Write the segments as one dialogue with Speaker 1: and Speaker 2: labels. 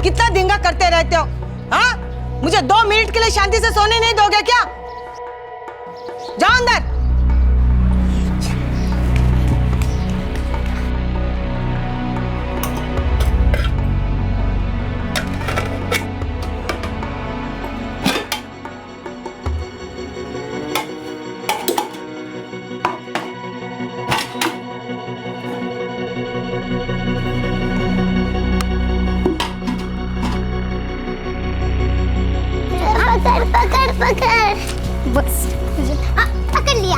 Speaker 1: कितना दिंगा करते रहते हो? हाँ, मुझे 2 मिनट के लिए शांति से सोने नहीं दोगे क्या? जाओ अंदर।
Speaker 2: पकड़ पकड़ बस पकड़ लिया।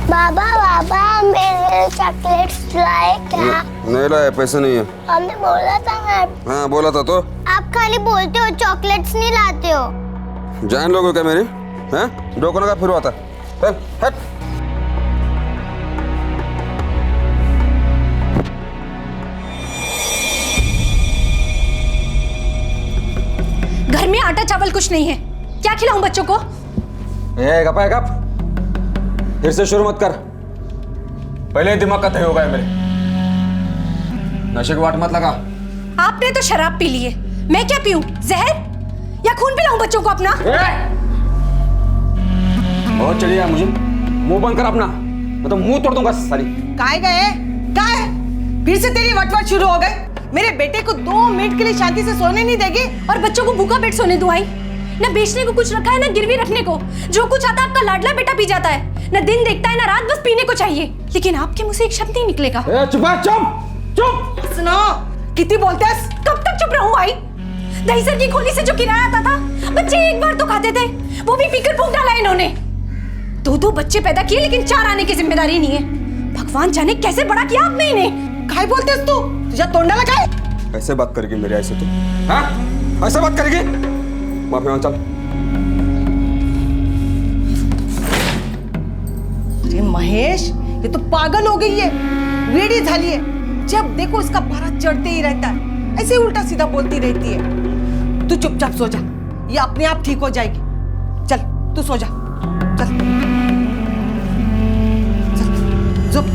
Speaker 2: बाबा बाबा मेरे चॉकलेट्स लाए क्या?
Speaker 3: नहीं लाया, पैसे नहीं है।
Speaker 2: हमने बोला था ना।
Speaker 3: हाँ बोला था तो।
Speaker 2: आप खाली बोलते हो, चॉकलेट्स नहीं लाते हो।
Speaker 3: जान लोगे क्या मेरी? हैं? डोकना का फिर आता। चल हट।
Speaker 4: घर में आटा चावल कुछ नहीं है, क्या खिलाऊं बच्चों को?
Speaker 5: गप है गप। फिर से शुरू मत कर, पहले दिमाग का तय होगा है मेरे। नशे की वाट मत लगा।
Speaker 4: आपने तो शराब पी ली है, मैं क्या पीऊं? जहर या खून पिलाऊं बच्चों को अपना?
Speaker 5: बहुत चली है, मुझे मुंह बंद कर अपना, मैं तो मुंह तोड़ दूंगा साली।
Speaker 1: कहाँ गए? कहाँ है? फिर से तेरी वटवट शुरू हो गई। मेरे बेटे को 2 मिनट के लिए शांति से सोने नहीं देगी?
Speaker 4: और बच्चों को भूखा पेट सोने दूं? आई न बेचने को कुछ रखा है, न गिरवी रखने को। जो कुछ आता है आपका लाडला बेटा पी जाता है, न दिन देखता है न रात, बस पीने को चाहिए। लेकिन आपके मुंह से एक शब्द नहीं निकलेगा।
Speaker 5: चुप चुप चुप।
Speaker 1: सुनो, कितनी बोलते हैं?
Speaker 4: कब तक चुप रहूं? आई दहीसर की खोली से जो किराया आता था, बच्चे एक बार तो खाते थे, वो भी पीकर फूंक डाला इन्होंने। 2 बच्चे पैदा किए, लेकिन 4 आने की जिम्मेदारी नहीं है। भगवान जाने कैसे बड़ा किया आपने इन्हें।
Speaker 1: काय बोलते तू? तुझा तोंडाला काय?
Speaker 3: ऐसे बात करेगी मेरे ऐसे तू? हाँ ऐसे बात करेगी? माफी मांग चल।
Speaker 1: अरे महेश, ये तो पागल हो गई है, वेड़ी झाली है। जब देखो इसका पारा चढ़ते ही रहता है, ऐसे उल्टा सीधा बोलती रहती है। तू चुपचाप सो जा, ये अपने आप ठीक हो जाएगी। चल तू सो जा, चल चल चुप।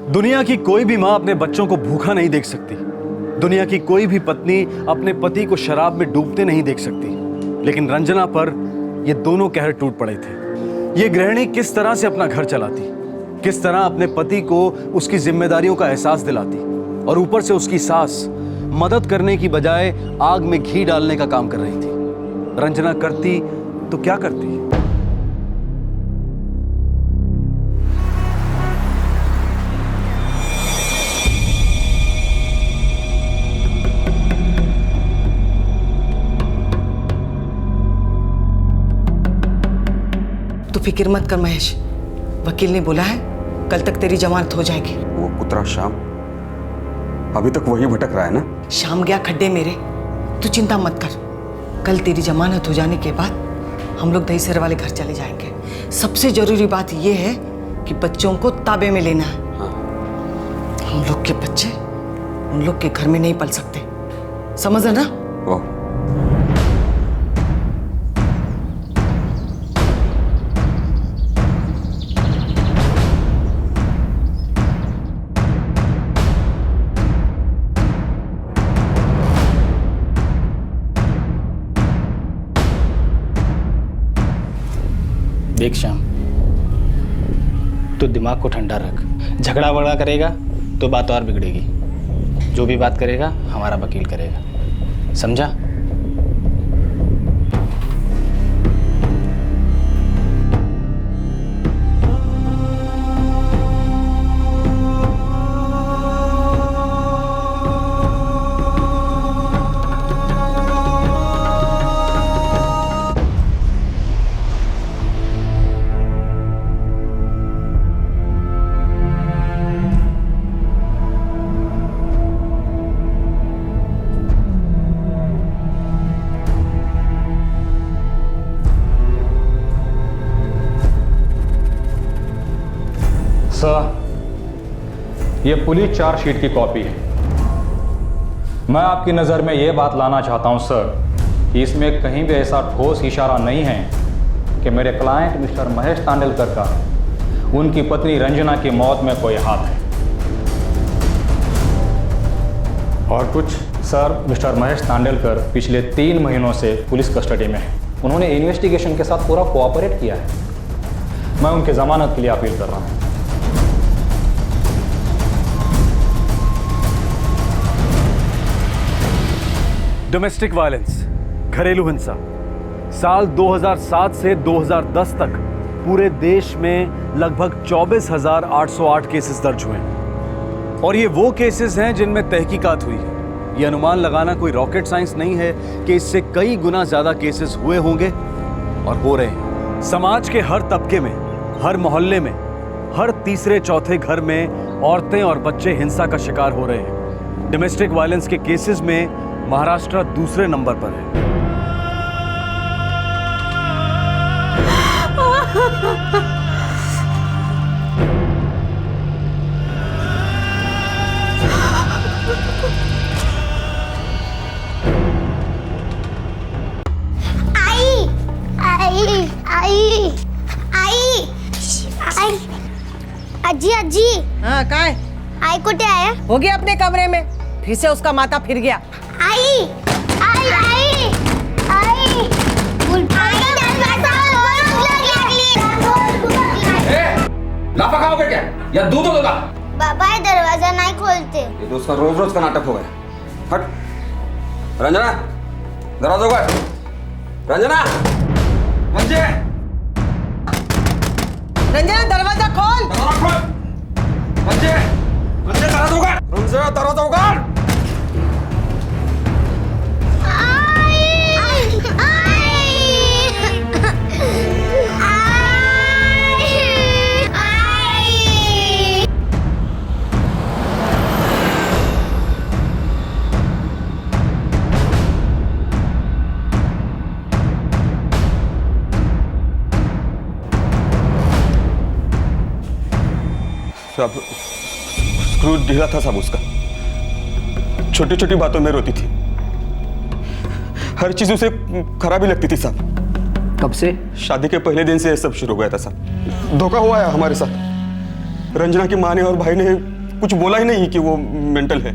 Speaker 6: दुनिया की कोई भी माँ अपने बच्चों को भूखा नहीं देख सकती। दुनिया की कोई भी पत्नी अपने पति को शराब में डूबते नहीं देख सकती। लेकिन रंजना पर ये दोनों कहर टूट पड़े थे। ये गृहिणी किस तरह से अपना घर चलाती, किस तरह अपने पति को उसकी जिम्मेदारियों का एहसास दिलाती, और ऊपर से उसकी सास मदद करने की बजाय आग में घी डालने का काम कर रही थी। रंजना करती तो क्या करती?
Speaker 1: तू फिक्र मत कर महेश, वकील ने बोला है कल तक तेरी जमानत हो जाएगी।
Speaker 3: वो कुतरा श्याम अभी तक वही भटक रहा है ना?
Speaker 1: शाम गया खड्डे मेरे, तू चिंता मत कर। कल तेरी जमानत हो जाने के बाद हम लोग दहीसर वाले घर चले जाएंगे। सबसे जरूरी बात यह है कि बच्चों को ताबे में लेना है। हम लोग के बच्चे उन लोग के घर में नहीं पल सकते, समझ ना?
Speaker 3: वाह,
Speaker 7: देख श्याम, तो दिमाग को ठंडा रख। झगड़ा वगड़ा करेगा तो बात और बिगड़ेगी। जो भी बात करेगा हमारा वकील करेगा, समझा?
Speaker 8: ये पुलिस चार्जशीट की कॉपी है। मैं आपकी नज़र में ये बात लाना चाहता हूं सर कि इसमें कहीं भी ऐसा ठोस इशारा नहीं है कि मेरे क्लाइंट मिस्टर महेश तांडेलकर का उनकी पत्नी रंजना की मौत में कोई हाथ है। और कुछ सर, मिस्टर महेश तांडेलकर पिछले 3 महीनों से पुलिस कस्टडी में है। उन्होंने इन्वेस्टिगेशन के साथ पूरा कोऑपरेट किया है। मैं उनके जमानत के लिए अपील कर रहा हूं।
Speaker 6: डोमेस्टिक वायलेंस, घरेलू हिंसा, साल 2007 से 2010 तक पूरे देश में लगभग 24,808 केसेस दर्ज हुए हैं। और ये वो केसेस हैं जिनमें तहकीकात हुई है। ये अनुमान लगाना कोई रॉकेट साइंस नहीं है कि इससे कई गुना ज्यादा केसेस हुए होंगे और हो रहे हैं। समाज के हर तबके में, हर मोहल्ले में, हर तीसरे चौथे घर में औरतें और बच्चे हिंसा का शिकार हो रहे हैं। डोमेस्टिक वायलेंस के केसेस में महाराष्ट्र दूसरे नंबर पर है।
Speaker 2: अजी अजी।
Speaker 1: हाँ कहाँ है?
Speaker 2: आई कुटे आया?
Speaker 1: हो गया अपने कमरे में, फिर से उसका माथा फिर गया।
Speaker 2: आई आई आई आई
Speaker 3: लाफा खाओगे क्या या दूध होगा?
Speaker 2: बाबा ये दरवाजा नहीं खोलते।
Speaker 3: ये तो उसका रोज रोज का नाटक हो गया। हट रंजना, दरवाजा खोल। रंजना, बच्चे,
Speaker 1: रंजना दरवाजा खोल।
Speaker 3: दरवाजा खोल। बच्चे, बच्चे दरवाजा खोल। रंजना दरवाजा खोल।
Speaker 9: सब स्क्रू ढीला था सब उसका। छोटी छोटी बातों में रोती थी। हर चीज उसे खराब ही लगती थी साहब।
Speaker 7: कब से? शादी के पहले दिन से ये सब शुरू हो गया था साहब। धोखा हुआ है हमारे साथ। रंजना की माँ ने और भाई ने कुछ बोला ही नहीं कि वो मेंटल है।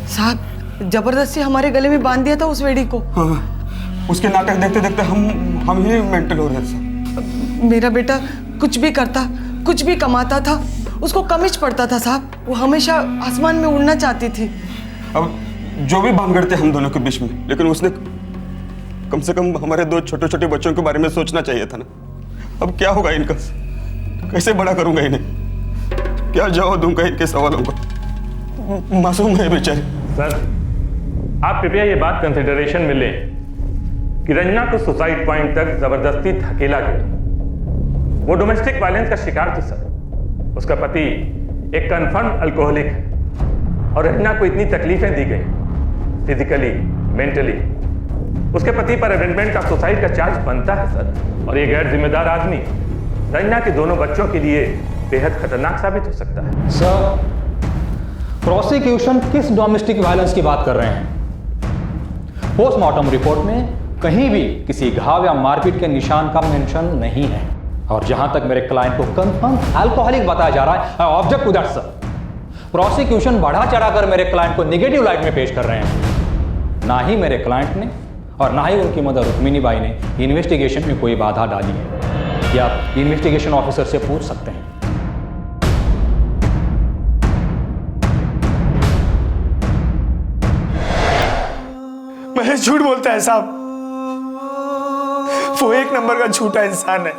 Speaker 1: साहब जबरदस्ती हमारे गले में बांध दिया था उस वेड़ी को।
Speaker 9: हाँ, उसके नाटक देखते देखते हम ही मेंटल हो रहे थे साहब।
Speaker 1: मेरा बेटा कुछ भी करता, कुछ भी कमाता था, उसको कमिच पड़ता था साहब। वो हमेशा आसमान में उड़ना चाहती थी।
Speaker 9: अब जो भी भानगड़ थे हम दोनों के बीच में, लेकिन उसने कम से कम हमारे 2 छोटे छोटे बच्चों के बारे में सोचना चाहिए था ना। अब क्या होगा इनका? कैसे बड़ा करूंगा इन्हें? क्या जवाब दूंगा इनके सवालों का? मासूम है बेचारे।
Speaker 10: सर, आप कृपया ये बात कंसिडरेशन में लें कि रंजना को सुसाइड पॉइंट तक जबरदस्ती धकेला गया। वो डोमेस्टिक वायलेंस का शिकार थी सर। उसका पति एक कन्फर्म अल्कोहलिक है और रंजना को इतनी तकलीफें दी गई, फिजिकली, मेंटली। उसके पति पर अबेंडमेंट का सुसाइड का चार्ज बनता है सर। और ये गैर जिम्मेदार आदमी रंजना के दोनों बच्चों के लिए बेहद खतरनाक साबित हो सकता है।
Speaker 8: सर, प्रोसिक्यूशन किस डोमेस्टिक वायलेंस की बात कर रहे हैं? पोस्टमार्टम रिपोर्ट में कहीं भी किसी घाव या मारपीट के निशान का मेंशन नहीं है। और जहां तक मेरे क्लाइंट को कंफर्म अल्कोहलिक बताया जा रहा है, I object to that sir. Prosecution बढ़ा चढ़ाकर मेरे क्लाइंट को नेगेटिव लाइट में पेश कर रहे हैं। ना ही मेरे क्लाइंट ने और ना ही उनकी मदर रुक्मिनी बाई ने इन्वेस्टिगेशन में कोई बाधा डाली है। या आप इन्वेस्टिगेशन ऑफिसर से पूछ सकते हैं।
Speaker 7: महेश झूठ बोलता है साहब। वो 1 नंबर का झूठा इंसान है।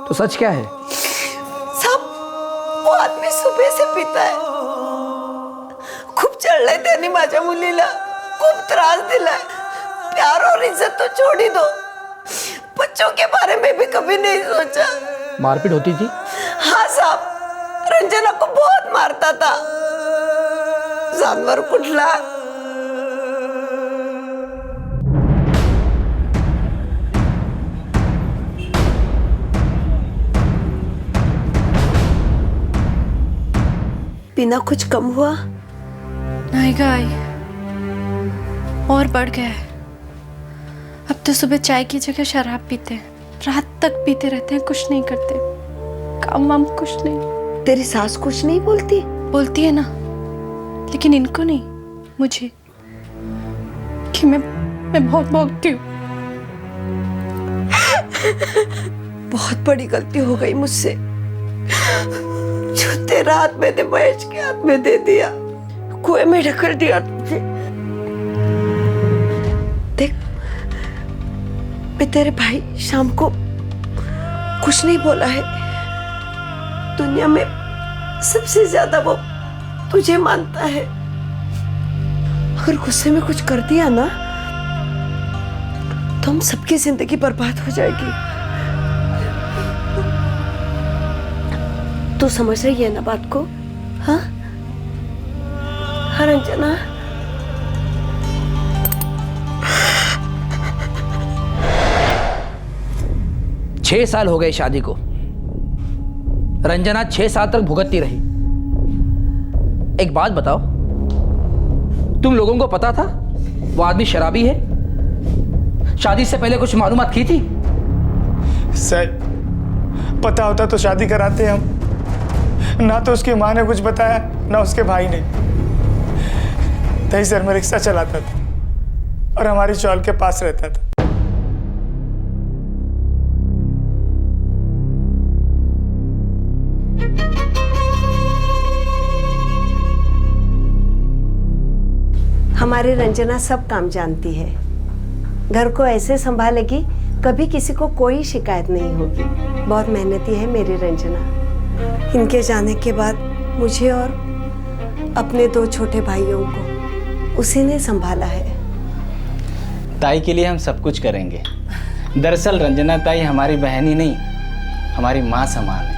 Speaker 11: तो सच क्या है?
Speaker 1: साहब वो आदमी सुबह से पीता है, खूप चढलंय त्यांनी माझ्या मुलीला, खूप त्रास दिलाय। प्यार और इज्जत तो छोड़ ही दो, बच्चों के बारे में भी कभी नहीं सोचा।
Speaker 11: मारपीट होती थी?
Speaker 1: हाँ साहब, रंजना को बहुत मारता था। जानवर कुठला।
Speaker 12: पीना कुछ कम हुआ?
Speaker 4: नहीं गाई, और बढ़ गया है। अब तो सुबह चाय की जगह शराब पीते हैं, रात तक पीते रहते हैं, कुछ नहीं करते, काम वाम कुछ नहीं।
Speaker 12: तेरी सास कुछ नहीं बोलती?
Speaker 4: बोलती है ना, लेकिन इनको नहीं, मुझे, कि मैं बहुत भोगती हूँ।
Speaker 12: बहुत बड़ी गलती हो गई मुझसे, जो तेरा हाथ मैंने महेश के हाथ में दे दिया, कुएं में ढकेल दिया तुझे। देख, मैं तेरे भाई शाम को कुछ नहीं बोला है। दुनिया में सबसे ज्यादा वो तुझे मानता है। अगर गुस्से में कुछ कर दिया ना, तो हम सबकी जिंदगी बर्बाद हो जाएगी। तू समझ रही है ना बात को? हाँ हाँ रंजना।
Speaker 11: छह साल हो गए शादी को। रंजना 6 साल तक भुगतती रही। एक बात बताओ, तुम लोगों को पता था वो आदमी शराबी है? शादी से पहले कुछ मालूमात की थी?
Speaker 13: सर, पता होता तो शादी कराते हम। ना तो उसकी माँ ने कुछ बताया, ना उसके भाई ने। दहीसर में रिक्शा चलाता था और हमारी चौल के पास रहता था।
Speaker 12: हमारी रंजना सब काम जानती है। घर को ऐसे संभालेगी, कभी किसी को कोई शिकायत नहीं होगी। बहुत मेहनती है मेरी रंजना। इनके जाने के बाद मुझे और अपने 2 छोटे भाइयों को उसी ने संभाला है।
Speaker 7: ताई के लिए हम सब कुछ करेंगे। दरअसल रंजना ताई हमारी बहन ही नहीं, हमारी माँ समान है।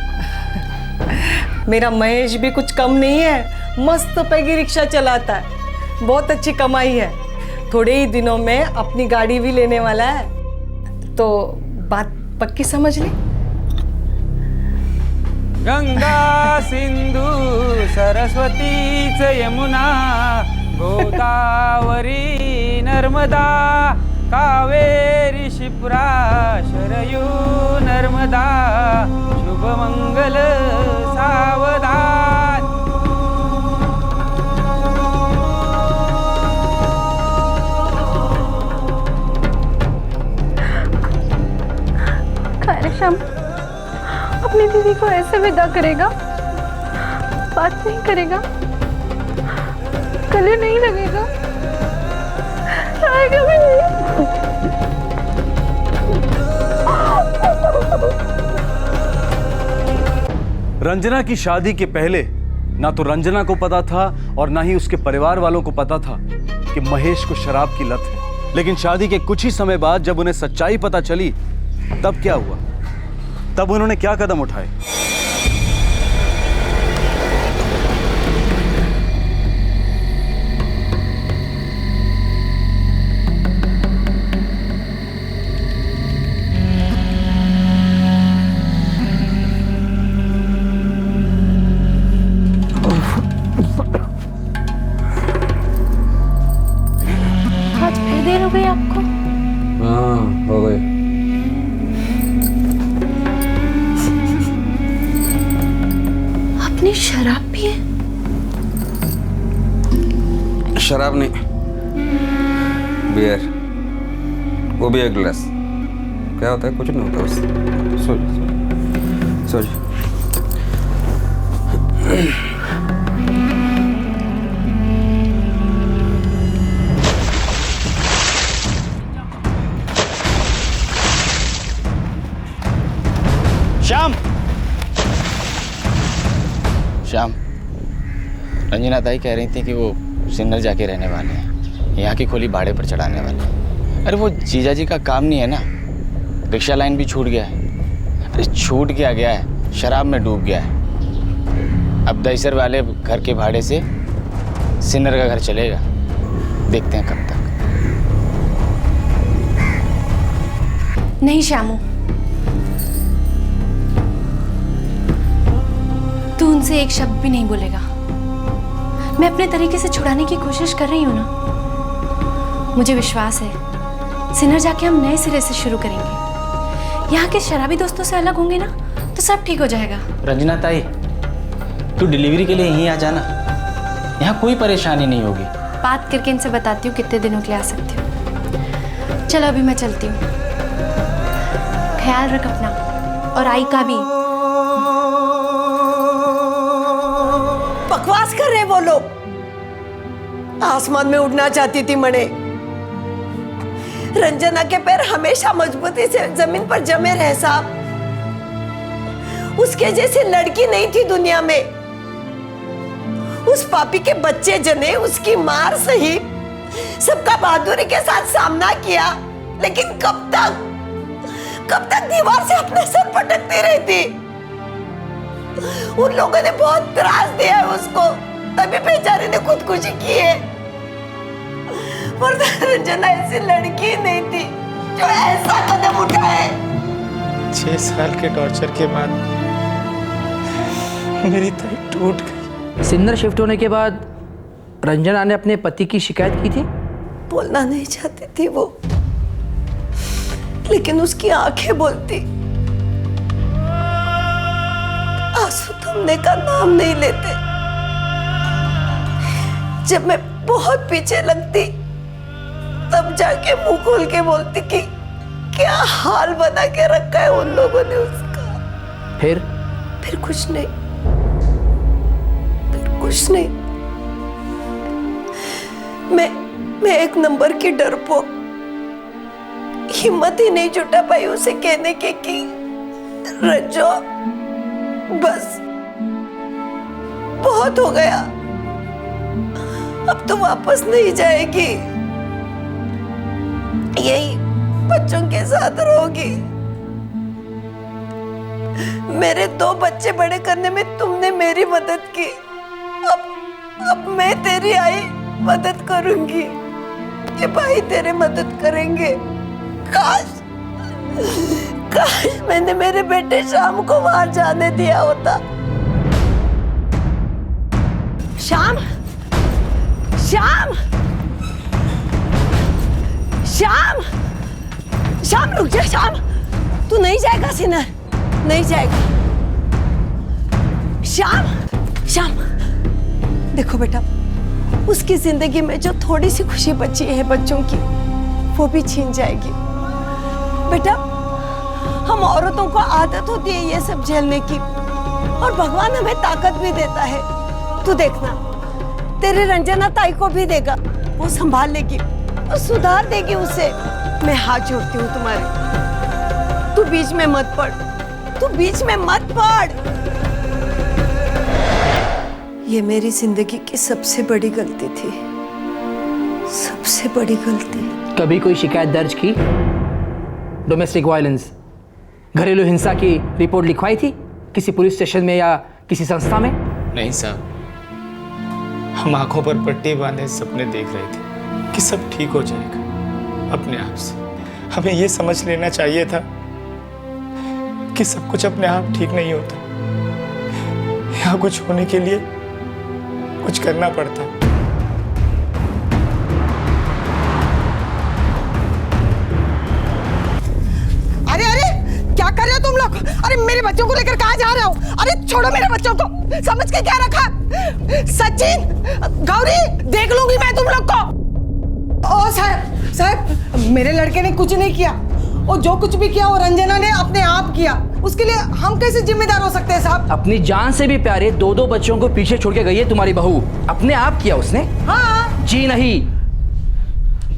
Speaker 1: मेरा महेश भी कुछ कम नहीं है, मस्त पैगी रिक्शा चलाता है, बहुत अच्छी कमाई है। थोड़े ही दिनों में अपनी गाड़ी भी लेने वाला है। तो बात पक्की समझ ली?
Speaker 14: गंगा सिंधु सरस्वती च यमुना गोदावरी नर्मदा कावेरी शिप्रा शरयू नर्मदा शुभ मंगल सावधान।
Speaker 4: श्याम अपनी दीदी को ऐसे विदा करेगा? बात नहीं करेगा? गले नहीं लगेगा? आएगा भी नहीं?
Speaker 6: रंजना की शादी के पहले ना तो रंजना को पता था और ना ही उसके परिवार वालों को पता था कि महेश को शराब की लत है। लेकिन शादी के कुछ ही समय बाद जब उन्हें सच्चाई पता चली, तब क्या हुआ? तब उन्होंने क्या कदम उठाए?
Speaker 4: आज फिर देर हो गई आपको?
Speaker 5: हाँ, हो गई।
Speaker 4: आपने शराब पी है?
Speaker 3: शराब नहीं, बियर, वो भी 1 गिलास। क्या होता है? कुछ नहीं होता बस। सो
Speaker 7: श्याम, श्याम, रंजना ताई कह रही थी कि वो सिन्नर जाके रहने वाले हैं, यहाँ की खोली भाड़े पर चढ़ाने वाले हैं। अरे वो जीजा जी का काम नहीं है ना, रिक्शा लाइन भी छूट गया है। अरे छूट क्या गया है, शराब में डूब गया है। अब दहीसर वाले घर के भाड़े से सिन्नर का घर चलेगा, देखते हैं कब तक।
Speaker 4: नहीं श्यामू, तू उनसे एक शब्द भी नहीं बोलेगा। मैं अपने तरीके से छुड़ाने की कोशिश कर रही हूँ ना। मुझे विश्वास है सिन्नर जाके हम नए सिरे से शुरू करेंगे। यहाँ के शराबी दोस्तों से अलग होंगे ना तो सब ठीक हो जाएगा।
Speaker 7: रंजना ताई, तू डिलीवरी के लिए यहीं आ जाना, यहाँ कोई परेशानी नहीं होगी।
Speaker 4: बात करके इनसे बताती हूँ कितने दिनों के लिए आ सकती हूँ। चलो अभी मैं चलती हूँ, ख्याल रख अपना और आई का भी।
Speaker 12: बकवास कर रहे वो लोग। आसमान में उड़ना चाहती थी मणे। रंजना के पैर हमेशा मजबूती से जमीन पर जमे रहे साहब। उसके जैसी लड़की नहीं थी दुनिया में। उस पापी के बच्चे जने उसकी मार सही सबका बहादुरी के साथ सामना किया, लेकिन कब तक दीवार से अपना सर पटकती रहती। उन लोगों ने बहुत त्रास दिया है उसको, तभी बेचारे ने खुदकुशी की है। वरना रंजना ऐसी लड़की नहीं थी जो ऐसा कदम उठाए।
Speaker 13: 6 साल के टॉर्चर के बाद मेरी ताई टूट गई।
Speaker 11: सिन्नर शिफ्ट होने के बाद रंजना ने अपने पति की शिकायत की थी?
Speaker 12: बोलना नहीं चाहती थी वो, लेकिन उसकी आंखें बोलती। आंसू थमने का नाम नहीं लेते। जब मैं बहुत पीछे लगती तब जाके मुंह खोल के बोलती कि क्या हाल बना के रखा है उन लोगों ने उसका।
Speaker 11: फिर
Speaker 12: कुछ नहीं, कुछ नहीं। मैं एक नंबर की डरपोक, हिम्मत ही नहीं जुटा पाई उसे कहने की कि रंजो बस बहुत हो गया, अब तो वापस नहीं जाएगी, यही बच्चों के साथ रहोगी। मेरे 2 बच्चे बड़े करने में तुमने मेरी मदद की, अब मैं तेरी आई मदद करूंगी, ये भाई तेरे मदद करेंगे। काश मैंने मेरे बेटे श्याम को वहां जाने दिया होता। श्याम श्याम श्याम श्याम रुक जा। श्याम तू नहीं जाएगा सिन्नर, नहीं जाएगा। श्याम देखो बेटा, उसकी जिंदगी में जो थोड़ी सी खुशी बची है बच्चों की, वो भी छीन जाएगी। बेटा हम औरतों को आदत होती है ये सब झेलने की, और भगवान हमें ताकत भी देता है। तू देखना तेरे रंजना ताई को भी देगा, वो संभाल लेगी और सुधार देगी उसे। मैं हाथ जोड़ती हूँ तुम्हारे, तू बीच में मत पड़, तू बीच में मत पड़। ये मेरी जिंदगी की सबसे बड़ी गलती थी, सबसे बड़ी गलती।
Speaker 11: कभी कोई शिकायत दर्ज की? डोमेस्टिक वायलेंस, घरेलू हिंसा की रिपोर्ट लिखवाई थी किसी पुलिस स्टेशन में या किसी संस्था में?
Speaker 13: नहीं साहब, हम आंखों पर पट्टी बांधे सपने देख रहे थे कि सब ठीक हो जाएगा अपने आप से। हमें ये समझ लेना चाहिए था कि सब कुछ अपने आप ठीक नहीं होता, यहाँ कुछ होने के लिए कुछ करना पड़ता।
Speaker 1: अरे क्या कर रहे हो तुम लोग? अरे मेरे बच्चों को लेकर कहाँ जा रहे हो? अरे छोड़ो मेरे बच्चों को, समझ के क्या रखा? सचिन, गौरी, देख लूंगी मैं तुम लोग को। ओ साहब, मेरे लड़के ने कुछ नहीं किया, वो जो कुछ भी किया वो रंजना ने अपने आप किया, उसके लिए हम कैसे जिम्मेदार हो सकते हैं साहब?
Speaker 11: अपनी जान से भी प्यारे 2 बच्चों को पीछे छोड़ के गई है तुम्हारी बहू, अपने आप किया उसने?
Speaker 1: हाँ।
Speaker 11: जी नहीं,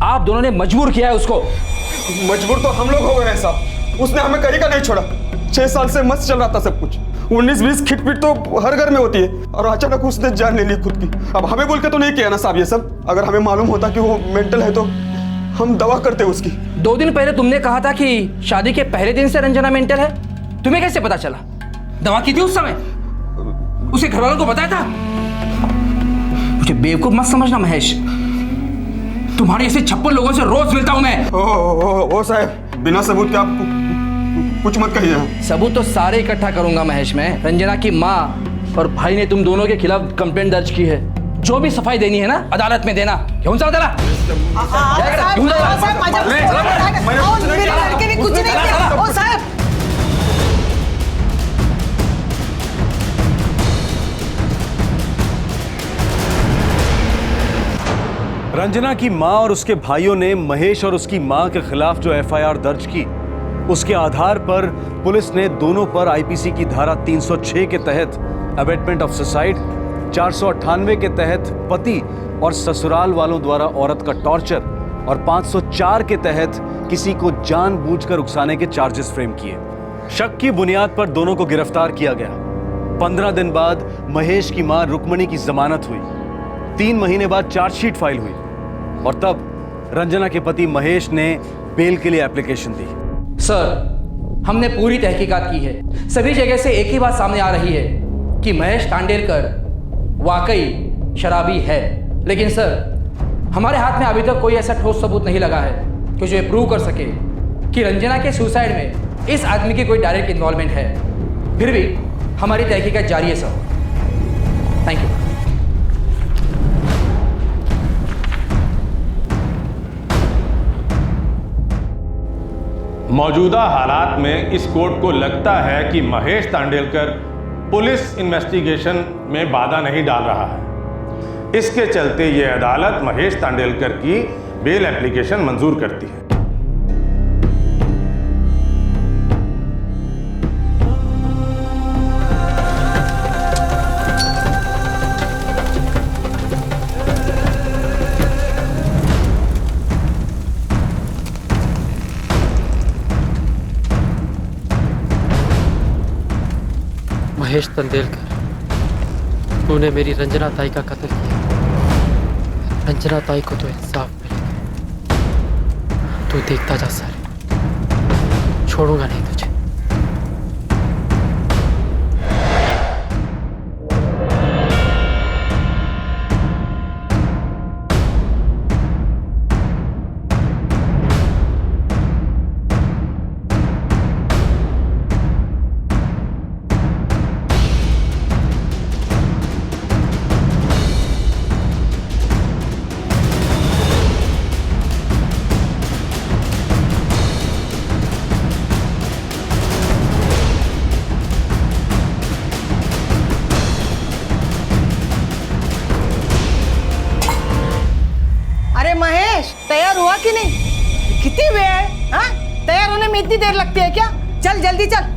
Speaker 11: आप दोनों ने मजबूर किया है उसको।
Speaker 9: मजबूर तो हम लोग हो गए हैं साहब, उसने हमें कहीं का नहीं छोड़ा। 6 साल से मस्त चल रहा था सब कुछ, 19-20 खिटपिट तो हर घर में होती है, और अचानक उसने जान ले ली खुद की। अब हमें बोल के तो नहीं किया ना साहब ये सब, अगर हमें मालूम होता कि वो मेंटल है तो हम दवा करते उसकी।
Speaker 11: 2 दिन पहले तुमने कहा था कि शादी के पहले दिन से रंजना मेंटल है, तुम्हें कैसे पता चला? दवा की थी उस समय? उसे घर वालों को बताया था? मुझे बेवकूफ मत समझना महेश, तुम्हारे ऐसे 56 लोगों से रोज मिलता हूं मैं।
Speaker 9: ओ साहब, बिना सबूत के आप कुछ मत कहिए।
Speaker 11: सबूत तो सारे इकट्ठा करूंगा महेश मैं। रंजना की माँ और भाई ने तुम दोनों के खिलाफ कंप्लेंट दर्ज की है, जो भी सफाई देनी है ना अदालत में देना। घेऊन चला त्याला। घेऊन चला।
Speaker 6: रंजना की मां और उसके भाइयों ने महेश और उसकी मां के खिलाफ जो एफआईआर दर्ज की, उसके आधार पर पुलिस ने दोनों पर आईपीसी की धारा 306 के तहत अबेटमेंट ऑफ सुसाइड, 498 के तहत पति और ससुराल वालों द्वारा औरत का टॉर्चर और 504 के तहत किसी को जानबूझकर उकसाने के चार्जेस फ्रेम किए। शक की बुनियाद पर दोनों को गिरफ्तार किया गया। 15 दिन बाद महेश की मां रुक्मणी की जमानत हुई। 3 महीने बाद चार्जशीट फाइल हुई और तब रंजना के पति महेश ने बेल के लिए एप्लीकेशन दी।
Speaker 11: सर, हमने पूरी तहकीकात की है। सभी जगह से एक ही बात सामने आ रही है कि महेश तांडेलकर वाकई शराबी है। लेकिन सर, हमारे हाथ में अभी तक कोई ऐसा ठोस सबूत नहीं लगा है कि जो ये प्रूव कर सके कि रंजना के सुसाइड में इस आदमी की कोई डायरेक्ट इन्वॉल्वमेंट है। फिर भी हमारी तहकीकात जारी है सर। Thank you.
Speaker 10: मौजूदा हालात में इस कोर्ट को लगता है कि महेश तांडेलकर पुलिस इन्वेस्टिगेशन में बाधा नहीं डाल रहा है। इसके चलते ये अदालत महेश तांडेलकर की बेल एप्लीकेशन मंजूर करती है।
Speaker 15: महेश तांडेलकर, तूने मेरी रंजना ताई का कत्ल किया। रंजना ताई को तो इंसाफ मिलेगा। तू देखता जा सर, छोड़ूंगा नहीं तुझे।
Speaker 1: तैयार हुआ कि नहीं? कितनी वेळ है? हाँ? तैयार होने में इतनी देर लगती है क्या? चल जल्दी चल।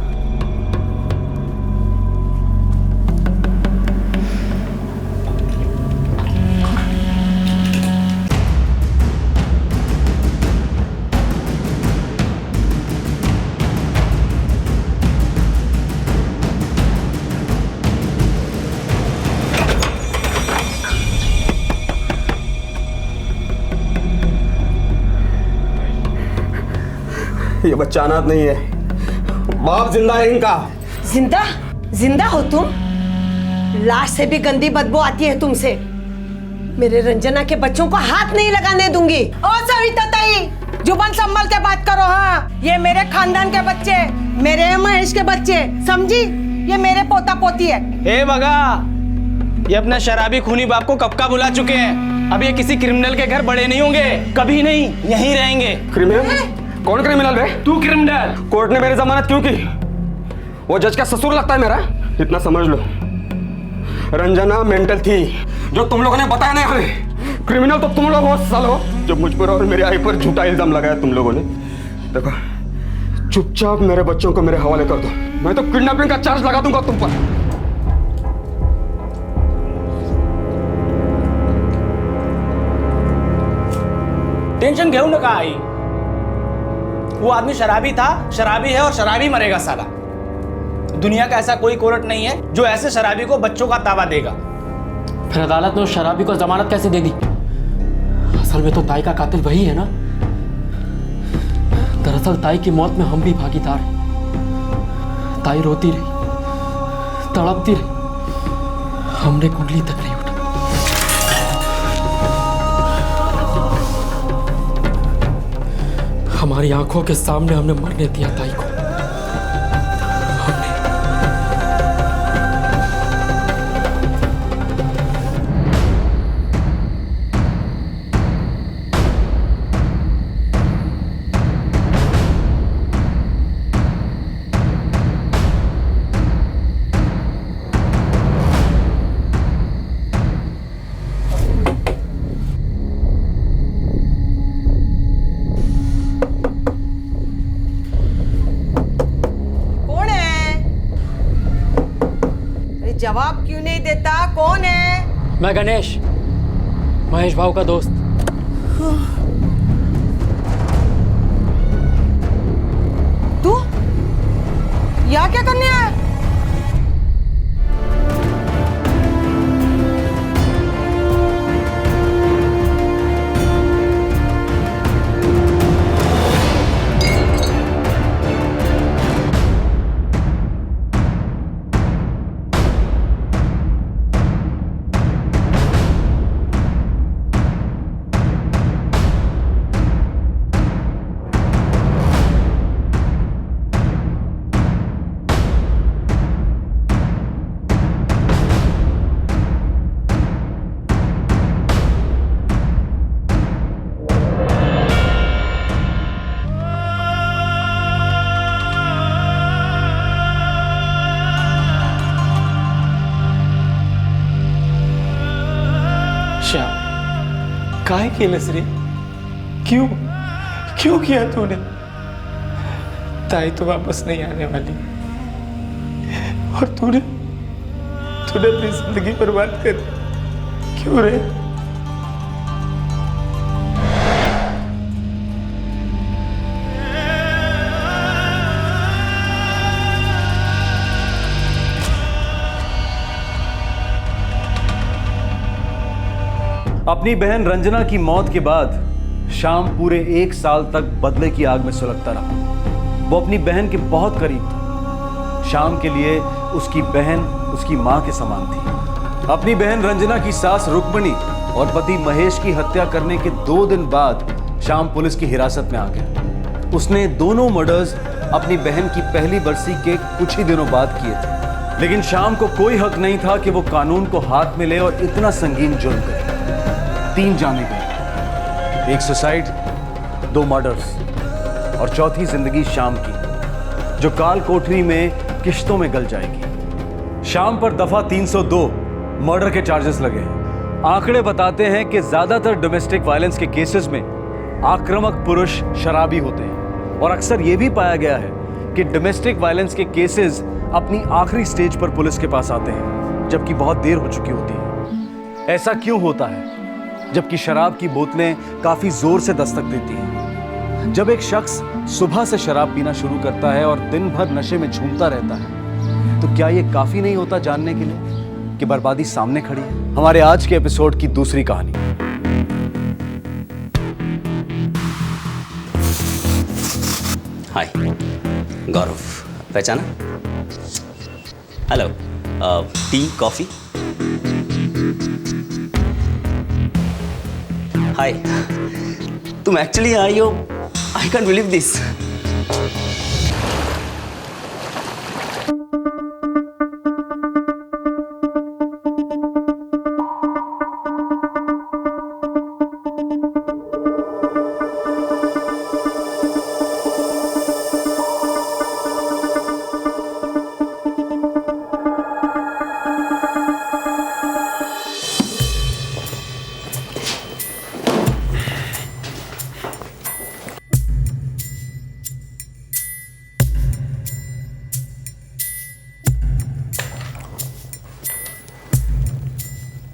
Speaker 9: ये बच्चा अनाथ नहीं है, बाप जिंदा है इनका।
Speaker 12: जिंदा? जिंदा हो तुम? लाश से भी गंदी बदबू आती है तुमसे। मेरे रंजना के बच्चों को हाथ नहीं लगाने दूंगी।
Speaker 1: ओ सविता ताई, जुबान संभाल के बात करो। हाँ, ये मेरे खानदान के बच्चे, मेरे महेश के बच्चे, समझी? ये मेरे पोता पोती है।
Speaker 13: हे भगा, ये अपना शराबी खूनी बाप को कब का बुला चुके हैं। अब ये किसी क्रिमिनल के घर बड़े नहीं होंगे, कभी नहीं, यहीं रहेंगे।
Speaker 9: क्रिमिनल? कौन क्रिमिनल बे?
Speaker 13: तू क्रिमिनल।
Speaker 9: कोर्ट ने मेरी जमानत क्यों की? वो जज का ससुर लगता है मेरा। इतना समझ लो, रंजना मेंटल थी, जो तुम लोगों ने बताया नहीं हमें। क्रिमिनल तो तुम लोग हो सालो, जो मुझ पर और मेरी आई पर झूठा इल्जाम लगाया तुम लोगों ने। देखो, चुपचाप मेरे बच्चों को मेरे हवाले कर दो, मैं तो किडनैपिंग का चार्ज लगा दूंगा तुम पर।
Speaker 13: टेंशन घेऊ नका आई, वो आदमी शराबी था, शराबी है और शराबी मरेगा साला। दुनिया का ऐसा कोई कोर्ट नहीं है जो ऐसे शराबी को बच्चों का दावा देगा।
Speaker 15: फिर अदालत ने उस शराबी को जमानत कैसे दे दी? असल में तो ताई का कातिल वही है ना। दरअसल ताई की मौत में हम भी भागीदार हैं। ताई रोती रही, तड़पती रही, हमने कुंडली तक नहीं उठा। हमारी आंखों के सामने हमने मरने दिया ताई को।
Speaker 1: जवाब क्यों नहीं देता? कौन है?
Speaker 15: मैं गणेश, महेश भाव का दोस्त।
Speaker 1: तू यहाँ क्या करने आया?
Speaker 13: श्याम, काहे केलस रे? क्यों क्यों किया तूने? ताई तो वापस नहीं आने वाली और तूने अपनी जिंदगी बर्बाद कर दी। क्यों रे?
Speaker 6: अपनी बहन रंजना की मौत के बाद श्याम पूरे 1 साल तक बदले की आग में सुलगता रहा। वो अपनी बहन के बहुत करीब था। श्याम के लिए उसकी बहन उसकी मां के समान थी। अपनी बहन रंजना की सास रुक्मणी और पति महेश की हत्या करने के 2 दिन बाद श्याम पुलिस की हिरासत में आ गया। उसने दोनों मर्डर्स अपनी बहन की पहली बरसी के कुछ ही दिनों बाद किए थे, लेकिन श्याम को कोई हक नहीं था कि वो कानून को हाथ में ले और इतना संगीन जुर्म करे। 3 जाने गए, 1 सुसाइड, 2 मर्डर्स और चौथी जिंदगी श्याम की, जो काल कोठरी में किश्तों में गल जाएगी। श्याम पर दफा 302 मर्डर के चार्जेस लगे हैं। आंकड़े बताते हैं कि ज्यादातर डोमेस्टिक वायलेंस के केसेस में आक्रामक पुरुष शराबी होते हैं और अक्सर यह भी पाया गया है कि डोमेस्टिक वायलेंस के केसेस अपनी आखिरी स्टेज पर पुलिस के पास आते हैं जबकि बहुत देर हो चुकी होती है। ऐसा क्यों होता है? जबकि शराब की बोतलें काफी जोर से दस्तक देती हैं। जब एक शख्स सुबह से शराब पीना शुरू करता है और दिन भर नशे में झूमता रहता है, तो क्या यह काफी नहीं होता जानने के लिए कि बर्बादी सामने खड़ी है? हमारे आज के एपिसोड की दूसरी कहानी।
Speaker 16: हाय, गौरव, पहचाना? Hello, tea coffee? हाय, तुम एक्चुअली आई हो? I can believe this.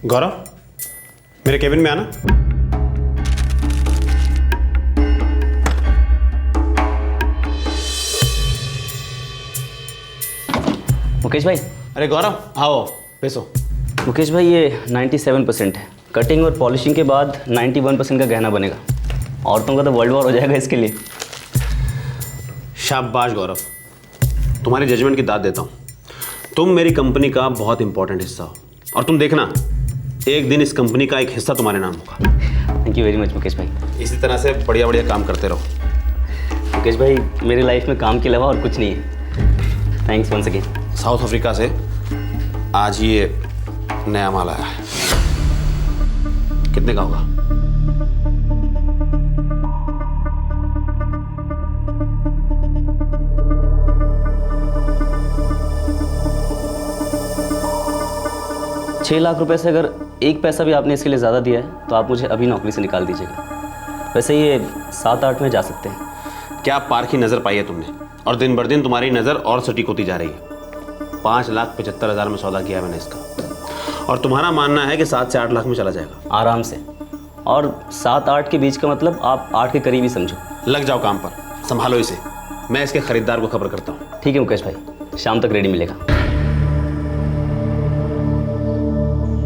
Speaker 17: Gaurav, मेरे केबिन में आना।
Speaker 16: मुकेश भाई।
Speaker 17: अरे गौरव, आओ बैसो।
Speaker 16: मुकेश भाई, ये 97% है। कटिंग और पॉलिशिंग के बाद 91% का गहना बनेगा। औरतों का तो वर्ल्ड वॉर हो जाएगा इसके लिए।
Speaker 17: शाबाश गौरव, तुम्हारी जजमेंट की दाद देता हूँ। तुम मेरी कंपनी का बहुत इंपॉर्टेंट हिस्सा हो और तुम देखना, एक दिन इस कंपनी का एक हिस्सा तुम्हारे नाम होगा।
Speaker 16: Thank you very much Mukesh भाई।
Speaker 17: इसी तरह से बढ़िया बढ़िया काम करते रहो।
Speaker 16: मुकेश भाई, मेरी लाइफ में काम के अलावा और कुछ नहीं है। Thanks once again.
Speaker 17: South Africa से आज ये नया माल आया है। कितने का होगा?
Speaker 16: ₹6 लाख से अगर 1 पैसा भी आपने इसके लिए ज़्यादा दिया है तो आप मुझे अभी नौकरी से निकाल दीजिएगा। वैसे ये 7-8 में जा सकते हैं।
Speaker 17: क्या पार की नज़र पाई है तुमने? और दिन बर दिन तुम्हारी नज़र और सटीक होती जा रही है। 5,75,000 में सौदा किया है मैंने इसका, और तुम्हारा मानना है कि 7 से 8 लाख में चला जाएगा?
Speaker 16: आराम से। और 7-8 के बीच का मतलब आप 8 के करीब ही समझो।
Speaker 17: लग जाओ काम पर, संभालो इसे, मैं इसके खरीदार को खबर करता हूँ।
Speaker 16: ठीक है मुकेश भाई, शाम तक रेडी मिलेगा।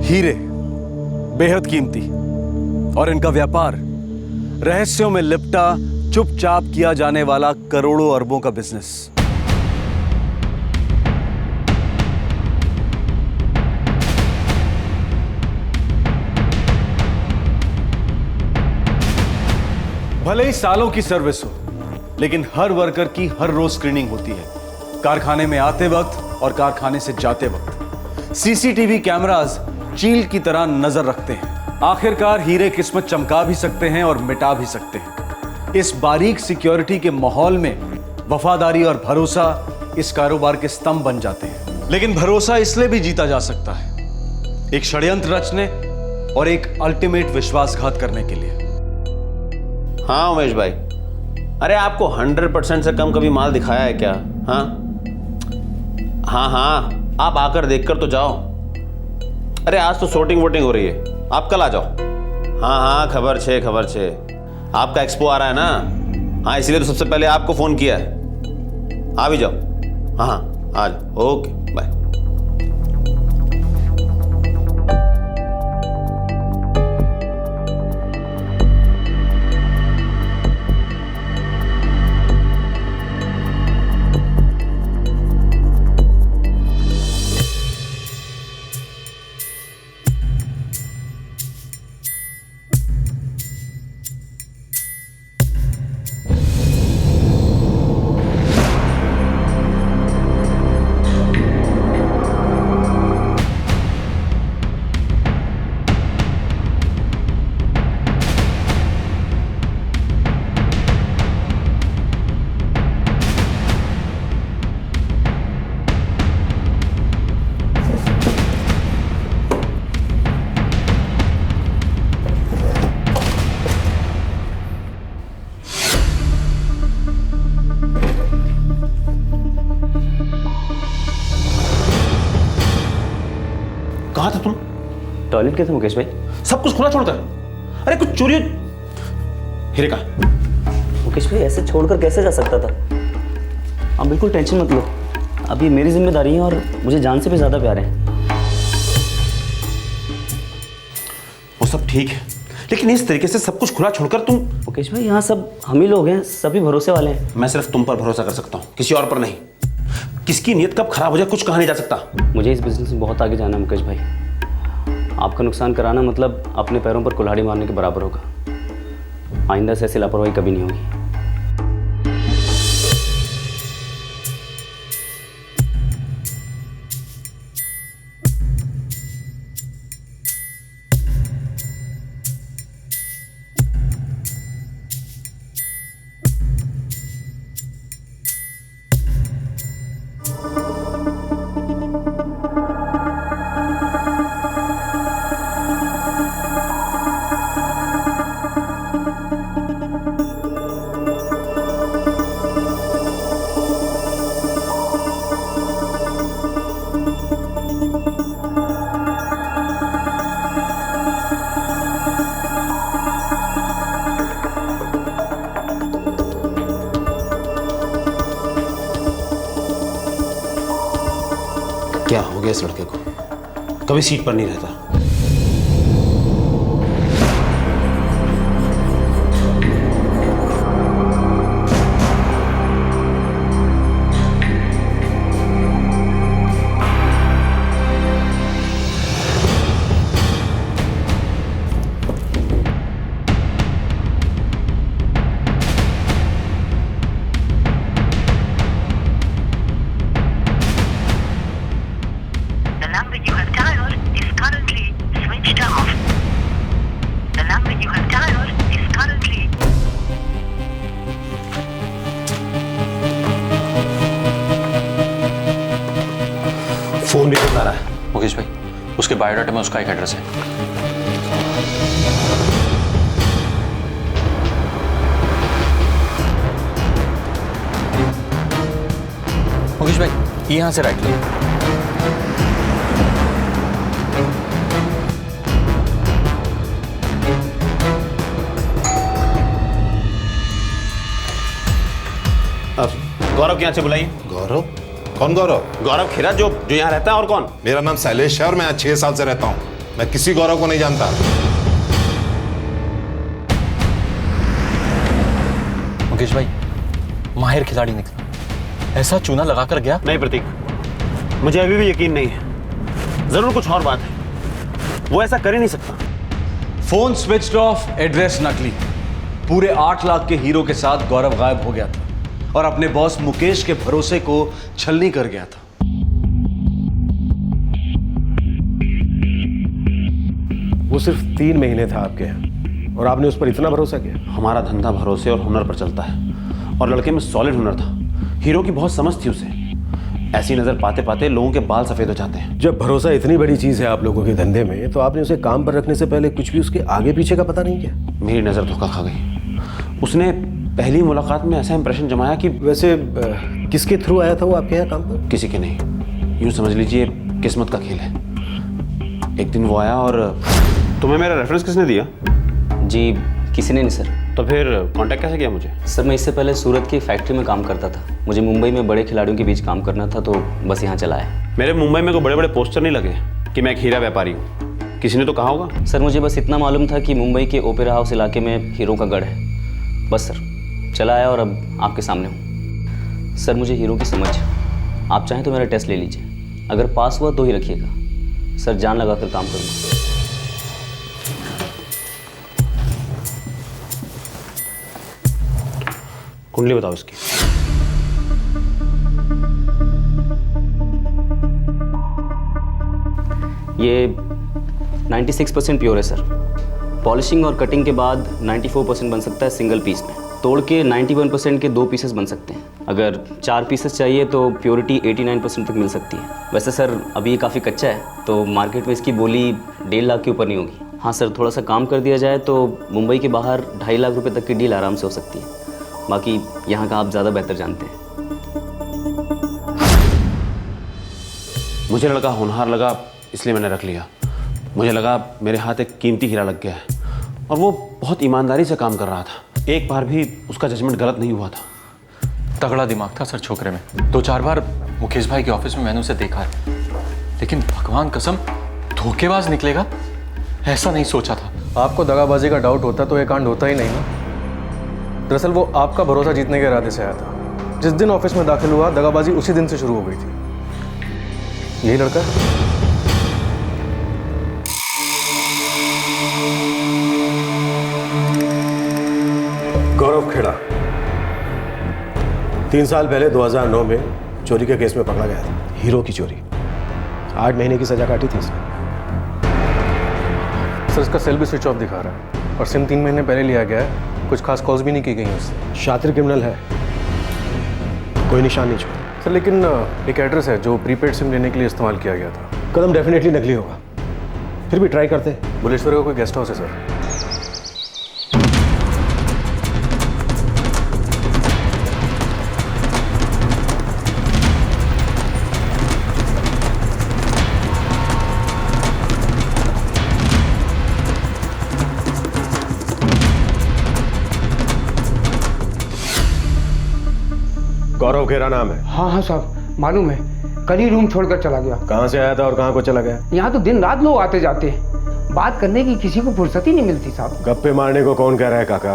Speaker 6: हीरे बेहद कीमती, और इनका व्यापार रहस्यों में लिपटा चुपचाप किया जाने वाला करोड़ों अरबों का बिजनेस। भले ही सालों की सर्विस हो, लेकिन हर वर्कर की हर रोज स्क्रीनिंग होती है, कारखाने में आते वक्त और कारखाने से जाते वक्त। सीसीटीवी कैमरास चील की तरह नजर रखते हैं। आखिरकार हीरे किस्मत चमका भी सकते हैं और मिटा भी सकते हैं। इस बारीक सिक्योरिटी के माहौल में वफादारी और भरोसा इस कारोबार के स्तंभ बन जाते हैं। लेकिन भरोसा इसलिए भी जीता जा सकता है, एक षड्यंत्र रचने और एक अल्टीमेट विश्वासघात करने के लिए।
Speaker 17: हाँ उमेश भाई, अरे आपको 100% से कम कभी माल दिखाया है क्या? हाँ हाँ हाँ, आप आकर देखकर तो जाओ। अरे आज तो sorting वोटिंग हो रही है, आप कल आ जाओ। हाँ हाँ, खबर छे। आपका एक्सपो आ रहा है ना, हाँ इसलिए तो सबसे पहले आपको फोन किया है। आ भी जाओ। हाँ हाँ आ जाओ, ओके बाय। कहाँ था तुम?
Speaker 16: टॉयलेट गए थे मुकेश भाई।
Speaker 17: सब कुछ खुला छोड़कर? अरे कुछ चोरी। हीरे का?
Speaker 16: मुकेश भाई ऐसे छोड़कर कैसे जा सकता था? आप बिल्कुल टेंशन मत लो, अभी मेरी जिम्मेदारी है और मुझे जान से भी ज्यादा प्यार है।
Speaker 17: वो सब ठीक है, लेकिन इस तरीके से सब कुछ खुला छोड़कर तुम।
Speaker 16: मुकेश भाई यहाँ सब हम ही लोग हैं, सभी भरोसे वाले हैं।
Speaker 17: मैं सिर्फ तुम पर भरोसा कर सकता हूँ, किसी और पर नहीं। किसकी नीयत कब खराब हो जाए कुछ कहा नहीं जा सकता।
Speaker 16: मुझे इस बिजनेस में बहुत आगे जाना है मुकेश भाई। आपका नुकसान कराना मतलब अपने पैरों पर कुल्हाड़ी मारने के बराबर होगा। आइंदा से ऐसी लापरवाही कभी नहीं होगी।
Speaker 17: क्या हो गया इस लड़के को? कभी सीट पर नहीं रहता। फोन भी बता रहा है।
Speaker 18: मुकेश भाई, उसके बायोडाटा में उसका एक एड्रेस है। मुकेश भाई, यहाँ से राइट लो।
Speaker 17: गौरव यहाँ से बुलाइए।
Speaker 19: गौरव? कौन गौरव?
Speaker 17: गौरव खेरा जो यहाँ रहता है। और कौन?
Speaker 19: मेरा नाम शैलेश है और मैं यहाँ 6 साल से रहता हूँ। मैं किसी गौरव को नहीं जानता।
Speaker 18: मुकेश भाई माहिर खिलाड़ी निकला, ऐसा चूना लगा कर गया।
Speaker 17: नहीं प्रतीक, मुझे अभी भी यकीन नहीं है। जरूर कुछ और बात है, वो ऐसा कर ही नहीं सकता।
Speaker 6: फोन स्विच्ड ऑफ, एड्रेस नकली। पूरे 8 लाख के हीरो के साथ गौरव गायब हो गया था और अपने बॉस मुकेश के भरोसे को छलनी कर गया था।
Speaker 20: वो सिर्फ 3 महीने था आपके यहाँ और आपने उस पर इतना भरोसा किया।
Speaker 17: हमारा धंधा भरोसे और हुनर पर चलता है और लड़के में सॉलिड हुनर था। हीरो की बहुत समझ थी उसे। ऐसी नजर पाते पाते लोगों के बाल सफेद हो जाते हैं।
Speaker 20: जब भरोसा इतनी बड़ी चीज है आप लोगों के धंधे में, तो आपने उसे काम पर रखने से पहले कुछ भी उसके आगे पीछे का पता नहीं किया?
Speaker 17: मेरी नजर धोखा खा गई। उसने पहली मुलाकात में ऐसा इंप्रेशन जमाया कि
Speaker 20: वैसे किसके थ्रू आया था वो आपके यहाँ काम पर?
Speaker 17: किसी के नहीं, यूं समझ लीजिए किस्मत का खेल है। एक दिन वो आया और तुम्हें मेरा रेफरेंस किसने दिया?
Speaker 16: जी किसी ने नहीं सर।
Speaker 17: तो फिर कांटेक्ट कैसे किया मुझे?
Speaker 16: सर मैं इससे पहले सूरत की फैक्ट्री में काम करता था। मुझे मुंबई में बड़े खिलाड़ियों के बीच काम करना था, तो बस यहाँ चला आया।
Speaker 17: मेरे मुंबई में कोई बड़े बड़े पोस्टर नहीं लगे कि मैं एक हीरा व्यापारी हूँ। किसी ने तो कहा होगा।
Speaker 16: सर मुझे बस इतना मालूम था कि मुंबई के ओपेरा हाउस इलाके में हीरो का गढ़ है। बस सर चला आया और अब आपके सामने हूँ। सर मुझे हीरो की समझ, आप चाहें तो मेरा टेस्ट ले लीजिए। अगर पास हुआ तो ही रखिएगा। सर जान लगा कर काम करूँगा।
Speaker 17: कुंडली बताओ इसकी।
Speaker 16: ये 96% प्योर है सर। पॉलिशिंग और कटिंग के बाद 94% बन सकता है सिंगल पीस में। तोड़ के 91% के 2 पीसेस बन सकते हैं। अगर 4 पीसेस चाहिए तो प्योरिटी 89% तक मिल सकती है। वैसे सर अभी ये काफ़ी कच्चा है, तो मार्केट में इसकी बोली 1.5 लाख के ऊपर नहीं होगी। हाँ सर, थोड़ा सा काम कर दिया जाए तो मुंबई के बाहर 2.5 लाख रुपए तक की डील आराम से हो सकती है। बाकी यहाँ का आप ज़्यादा बेहतर जानते हैं।
Speaker 17: मुझे लड़का होनहार लगा, इसलिए मैंने रख लिया। मुझे लगा मेरे हाथ एक कीमती हीरा लग गया है और वो बहुत ईमानदारी से काम कर रहा था। एक बार भी उसका जजमेंट गलत नहीं हुआ था।
Speaker 18: तगड़ा दिमाग था सर छोकरे में। 2-4 बार मुकेश भाई के ऑफिस में मैंने उसे देखा है, लेकिन भगवान कसम धोखेबाज निकलेगा ऐसा नहीं सोचा था।
Speaker 20: आपको दगाबाजी का डाउट होता तो ये कांड होता ही नहीं ना। दरअसल वो आपका भरोसा जीतने के इरादे से आया था। जिस दिन ऑफिस में दाखिल हुआ, दगाबाजी उसी दिन से शुरू हो गई थी। यही लड़का? गौरव खेड़ा 3 साल पहले 2009 में चोरी के केस में पकड़ा गया था। हीरो की चोरी। 8 महीने की सजा काटी थी इसने। सर इसका सेल भी स्विच ऑफ दिखा रहा है और सिम 3 महीने पहले लिया गया है। कुछ खास कॉल्स भी नहीं की गई उससे। शातिर क्रिमिनल है, कोई निशान नहीं छोड़ा। सर लेकिन एक एड्रेस है जो प्रीपेड सिम लेने के लिए इस्तेमाल किया गया था। कदम डेफिनेटली नकली होगा, फिर भी ट्राई करते हैं। बुलेश्वर का कोई गेस्ट हाउस है सर। गौरव खेरा नाम है?
Speaker 21: हाँ हाँ साहब मालूम है, कल ही रूम छोड़कर चला गया।
Speaker 20: कहाँ से आया था और कहाँ को चला गया?
Speaker 21: यहाँ तो दिन रात लोग आते जाते हैं, बात करने की किसी को फुर्सत ही नहीं मिलती साहब।
Speaker 20: गप्पे मारने को कौन कह रहा है काका?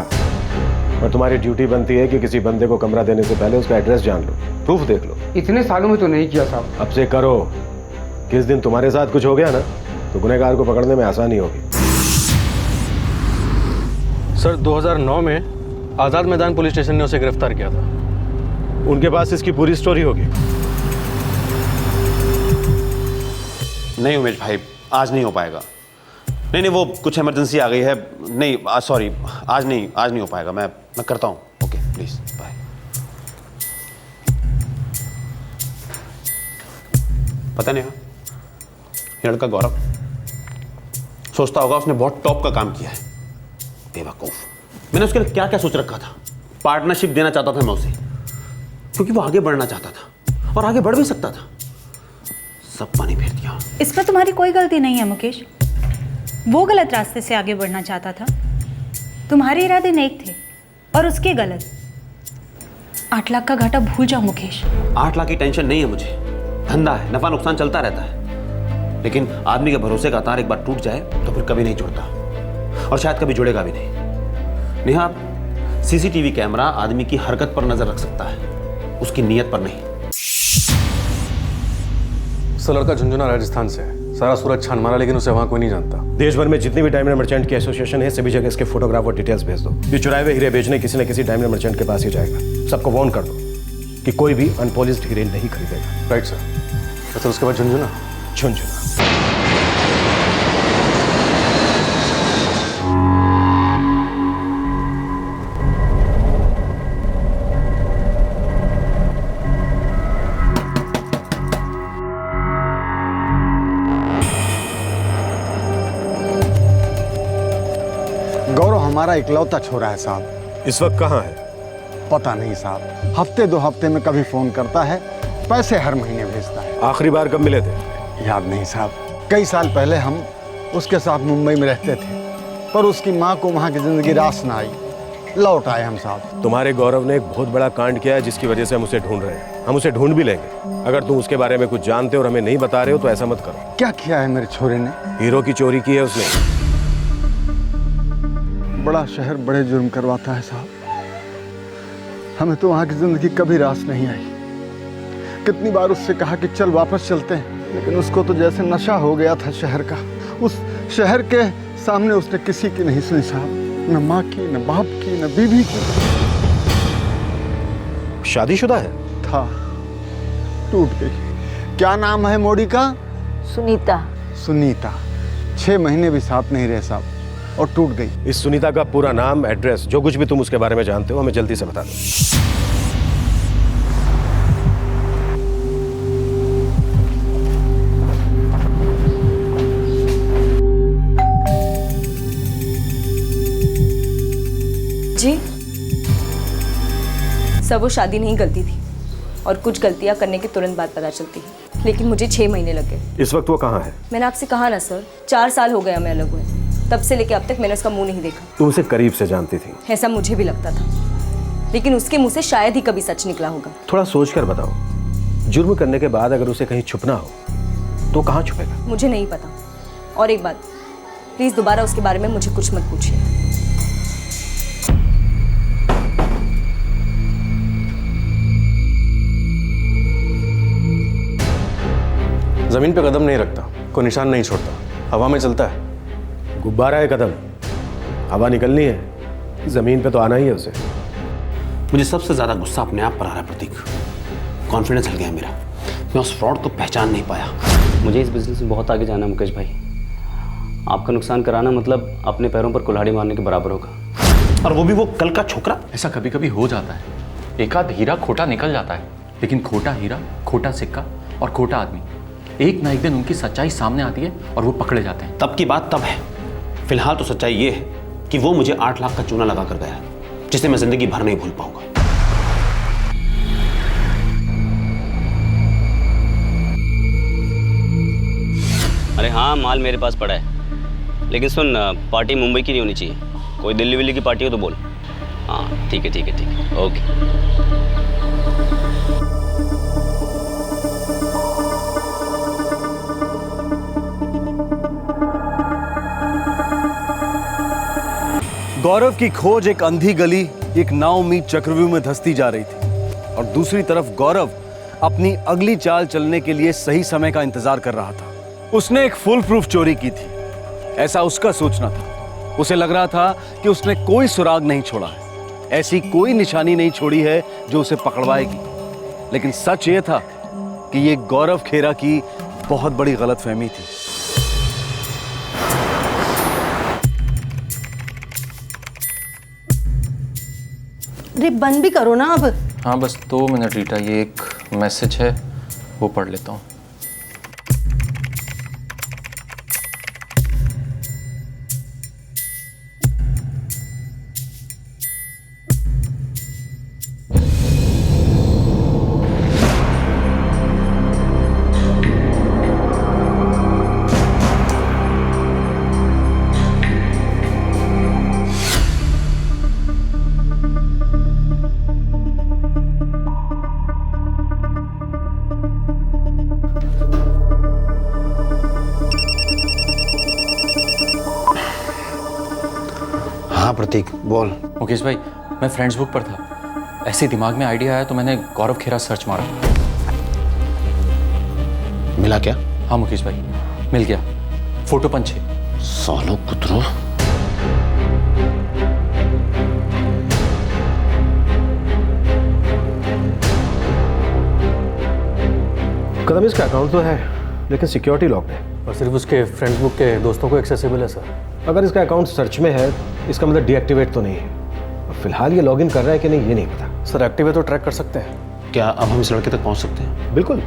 Speaker 20: और तुम्हारी ड्यूटी बनती है कि किसी बंदे को कमरा देने से पहले उसका एड्रेस जान लो, प्रूफ देख लो।
Speaker 21: इतने सालों में तो नहीं किया साहब।
Speaker 20: अब से करो। किस दिन तुम्हारे साथ कुछ हो गया ना तो गुनहगार को पकड़ने में आसानी होगी। सर 2009 में आज़ाद मैदान पुलिस स्टेशन ने उसे गिरफ्तार किया था। उनके पास इसकी पूरी स्टोरी होगी।
Speaker 17: नहीं उमेश भाई, आज नहीं हो पाएगा। नहीं वो कुछ इमरजेंसी आ गई है। नहीं सॉरी, आज नहीं हो पाएगा। मैं करता हूँ। Okay please bye. पता नहीं ये लड़का गौरव सोचता होगा उसने बहुत टॉप का काम किया है। बेवकूफ। मैंने उसके लिए क्या क्या सोच रखा था। पार्टनरशिप देना चाहता था मैं उसे, क्योंकि वो आगे बढ़ना चाहता था और आगे बढ़ भी सकता था। सब पानी फेर दिया।
Speaker 2: इसमें तुम्हारी कोई गलती नहीं है मुकेश। वो गलत रास्ते से आगे बढ़ना चाहता था, तुम्हारे इरादे नेक थे और उसके गलत। 8 लाख का घाटा भूल जाओ मुकेश।
Speaker 17: 8 लाख की टेंशन नहीं है मुझे, धंधा है, नफा नुकसान चलता रहता है। लेकिन आदमी के भरोसे का तार एक बार टूट जाए तो फिर कभी नहीं जुड़ता, और शायद कभी जुड़ेगा भी नहीं। नेहा, सीसीटीवी कैमरा आदमी की हरकत पर नजर रख सकता है, उसकी नीयत पर नहीं।
Speaker 20: सर लड़का झुंझुना राजस्थान से है, सारा सूरज छान मारा, लेकिन उसे वहां कोई नहीं जानता।
Speaker 22: देश भर में जितनी भी डायमंड मर्चेंट की एसोसिएशन है, सभी जगह इसके फोटोग्राफ और डिटेल्स भेज दो। ये चुराए हुए हीरे बेचने किसी न किसी डायमंड मर्चेंट के पास ही जाएगा। सबको वार्न कर दो कि कोई भी अनपॉलिश्ड हीरे नहीं खरीदेगा।
Speaker 20: Right sir. तो उसके बाद झुंझुना
Speaker 22: झुंझुना।
Speaker 23: गौरव हमारा इकलौता छोरा है साहब।
Speaker 20: इस वक्त कहाँ है?
Speaker 23: पता नहीं साहब, हफ्ते 2 हफ्ते में कभी फोन करता है, पैसे हर महीने भेजता है।
Speaker 20: आखिरी बार कब मिले थे?
Speaker 23: याद नहीं साहब। कई साल पहले हम उसके साथ मुंबई में रहते थे, पर उसकी माँ को वहाँ की जिंदगी रास ना आई, लौट आए हम साहब।
Speaker 20: तुम्हारे गौरव ने एक बहुत बड़ा कांड किया है, जिसकी वजह से हम उसे ढूंढ रहे हैं। हम उसे ढूंढ भी लेंगे। अगर तुम उसके बारे में कुछ जानते हो और हमें नहीं बता रहे हो तो ऐसा मत करो।
Speaker 23: क्या किया है मेरे छोरे ने?
Speaker 20: हीरो की चोरी की है उसने।
Speaker 23: बड़ा शहर बड़े जुर्म करवाता है साहब। हमें तो वहाँ की जिंदगी कभी रास नहीं आई। कितनी बार उससे कहा कि चल वापस चलते हैं, लेकिन उसको तो जैसे नशा हो गया था शहर का। उस शहर के सामने उसने किसी की नहीं सुनी साहब, न माँ की, न बाप की, न बीवी की।
Speaker 20: शादीशुदा है?
Speaker 23: था, टूट गई। क्या नाम है मोड़ी का?
Speaker 12: सुनीता।
Speaker 23: सुनीता। 6 महीने भी साथ नहीं रहे साहब, और टूट गई।
Speaker 20: इस सुनीता का पूरा नाम, एड्रेस, जो कुछ भी तुम उसके बारे में जानते हो हमें जल्दी से बता दो।
Speaker 4: जी सब वो शादी नहीं गलती थी, और कुछ गलतियां करने के तुरंत बाद पता चलती है, लेकिन मुझे 6 महीने लग गए।
Speaker 20: इस वक्त वो कहाँ है?
Speaker 4: मैंने आपसे कहा ना सर, 4 साल हो गए हमें अलग हुए। तब से लेके अब तक मैंने उसका मुंह नहीं देखा।
Speaker 20: तुम उसे करीब से जानती थी?
Speaker 4: ऐसा मुझे भी लगता था, लेकिन उसके मुंह से शायद ही कभी सच निकला होगा।
Speaker 20: थोड़ा सोच कर बताओ, जुर्म करने के बाद अगर उसे कहीं छुपना हो तो कहाँ छुपेगा?
Speaker 4: मुझे नहीं पता। और एक बात, प्लीज दोबारा उसके बारे में मुझे कुछ मत पूछिए।
Speaker 20: जमीन पे कदम नहीं रखता, कोई निशान नहीं छोड़ता, हवा में चलता है। गुब्बारा है कदम, हवा निकलनी है, जमीन पे तो आना ही है उसे।
Speaker 17: मुझे सबसे ज्यादा गुस्सा अपने आप पर आ रहा है प्रतीक। कॉन्फिडेंस हिल गया मेरा। मैं उस फ्रॉड को पहचान नहीं पाया।
Speaker 16: मुझे इस बिजनेस में बहुत आगे जाना है मुकेश भाई। आपका नुकसान कराना मतलब अपने पैरों पर कुल्हाड़ी मारने के बराबर होगा।
Speaker 17: और वो भी वो कल का छोकरा।
Speaker 18: ऐसा कभी कभी हो जाता है, एक आध हीरा खोटा निकल जाता है, लेकिन खोटा हीरा, खोटा सिक्का और खोटा आदमी, एक ना एक दिन उनकी सच्चाई सामने आती है और वो पकड़े जाते हैं।
Speaker 17: तब की बात तब है। फिलहाल तो सच्चाई ये है कि वो मुझे 8 लाख का चूना लगा कर गया, जिसे मैं जिंदगी भर नहीं भूल पाऊंगा।
Speaker 16: अरे हाँ, माल मेरे पास पड़ा है, लेकिन सुन, पार्टी मुंबई की नहीं होनी चाहिए। कोई दिल्ली विल्ली की पार्टी हो तो बोल। हाँ ठीक है ठीक है ठीक है, ओके।
Speaker 6: गौरव की खोज एक अंधी गली, एक नाउम्मीद चक्रव्यूह में धंसती जा रही थी, और दूसरी तरफ गौरव अपनी अगली चाल चलने के लिए सही समय का इंतजार कर रहा था। उसने एक फुल प्रूफ चोरी की थी, ऐसा उसका सोचना था। उसे लग रहा था कि उसने कोई सुराग नहीं छोड़ा है, ऐसी कोई निशानी नहीं छोड़ी है जो उसे पकड़वाएगी। लेकिन सच ये था कि ये गौरव खेरा की बहुत बड़ी गलतफहमी थी।
Speaker 12: अरे बंद भी करो ना अब।
Speaker 18: हाँ बस 2 मिनट रीटा, ये एक मैसेज है, वो पढ़ लेता हूँ।
Speaker 17: हाँ प्रतीक बोल।
Speaker 18: मुकेश भाई, मैं फ्रेंड्स बुक पर था, ऐसे दिमाग में आइडिया आया तो मैंने गौरव खेरा सर्च मारा।
Speaker 17: मिला क्या?
Speaker 18: हाँ मुकेश भाई, मिल गया। फोटो पंच है।
Speaker 17: सालो कुतरो।
Speaker 22: कदम इसका अकाउंट तो है लेकिन सिक्योरिटी लॉक है और सिर्फ उसके फ्रेंड्स बुक के दोस्तों को एक्सेसिबल है सर। अगर इसका अकाउंट सर्च में है इसका मतलब डीएक्टिवेट तो नहीं है। अब फिलहाल ये लॉगिन कर रहा है कि नहीं ये नहीं पता।
Speaker 6: सर एक्टिव है तो ट्रैक कर सकते हैं।
Speaker 17: क्या अब हम इस लड़के तक पहुंच सकते हैं?
Speaker 22: बिल्कुल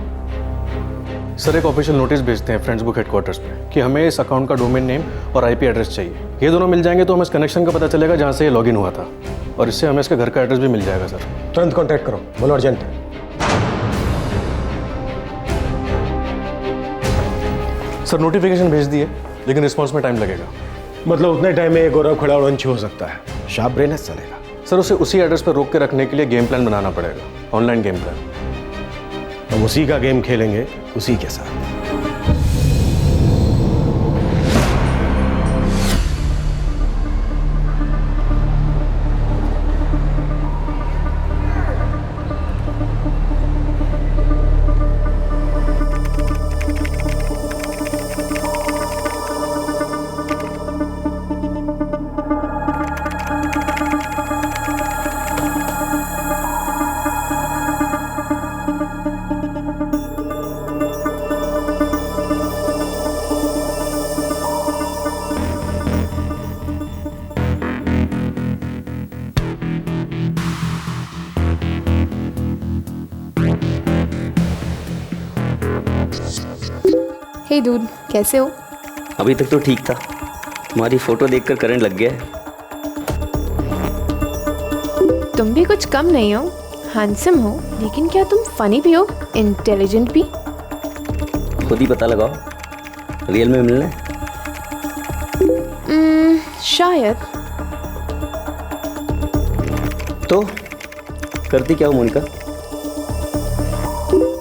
Speaker 6: सर, एक ऑफिशियल नोटिस भेजते हैं फ्रेंड्स बुक हेडक्वार्टर्स पे कि हमें इस अकाउंट का डोमेन नेम और आईपी एड्रेस चाहिए। ये दोनों मिल जाएंगे तो हमें इस कनेक्शन का पता चलेगा जहाँ से ये लॉगिन हुआ था और इससे हमें इसके घर का एड्रेस भी मिल जाएगा सर।
Speaker 22: तुरंत कॉन्टैक्ट करो, बोलो अर्जेंट है।
Speaker 6: सर नोटिफिकेशन भेज दिए लेकिन रिस्पॉन्स में टाइम लगेगा।
Speaker 22: मतलब उतने टाइम में गौरव खड़ा उड़ंच हो सकता है। शार्प ब्रेन है चलेगा।
Speaker 6: सर उसे उसी एड्रेस पर रोक के रखने के लिए गेम प्लान बनाना पड़ेगा, ऑनलाइन गेम प्लान।
Speaker 22: हम उसी का गेम खेलेंगे उसी के साथ।
Speaker 5: हे डूड, कैसे हो?
Speaker 16: अभी तक तो ठीक था, तुम्हारी फोटो देखकर करंट लग गया है।
Speaker 5: तुम भी कुछ कम नहीं हो, हैंडसम हो, लेकिन क्या तुम फनी भी हो, इंटेलिजेंट भी?
Speaker 16: खुद ही पता लगाओ, रियल में मिलना है?
Speaker 5: शायद।
Speaker 16: तो करती क्या हो मोनिका?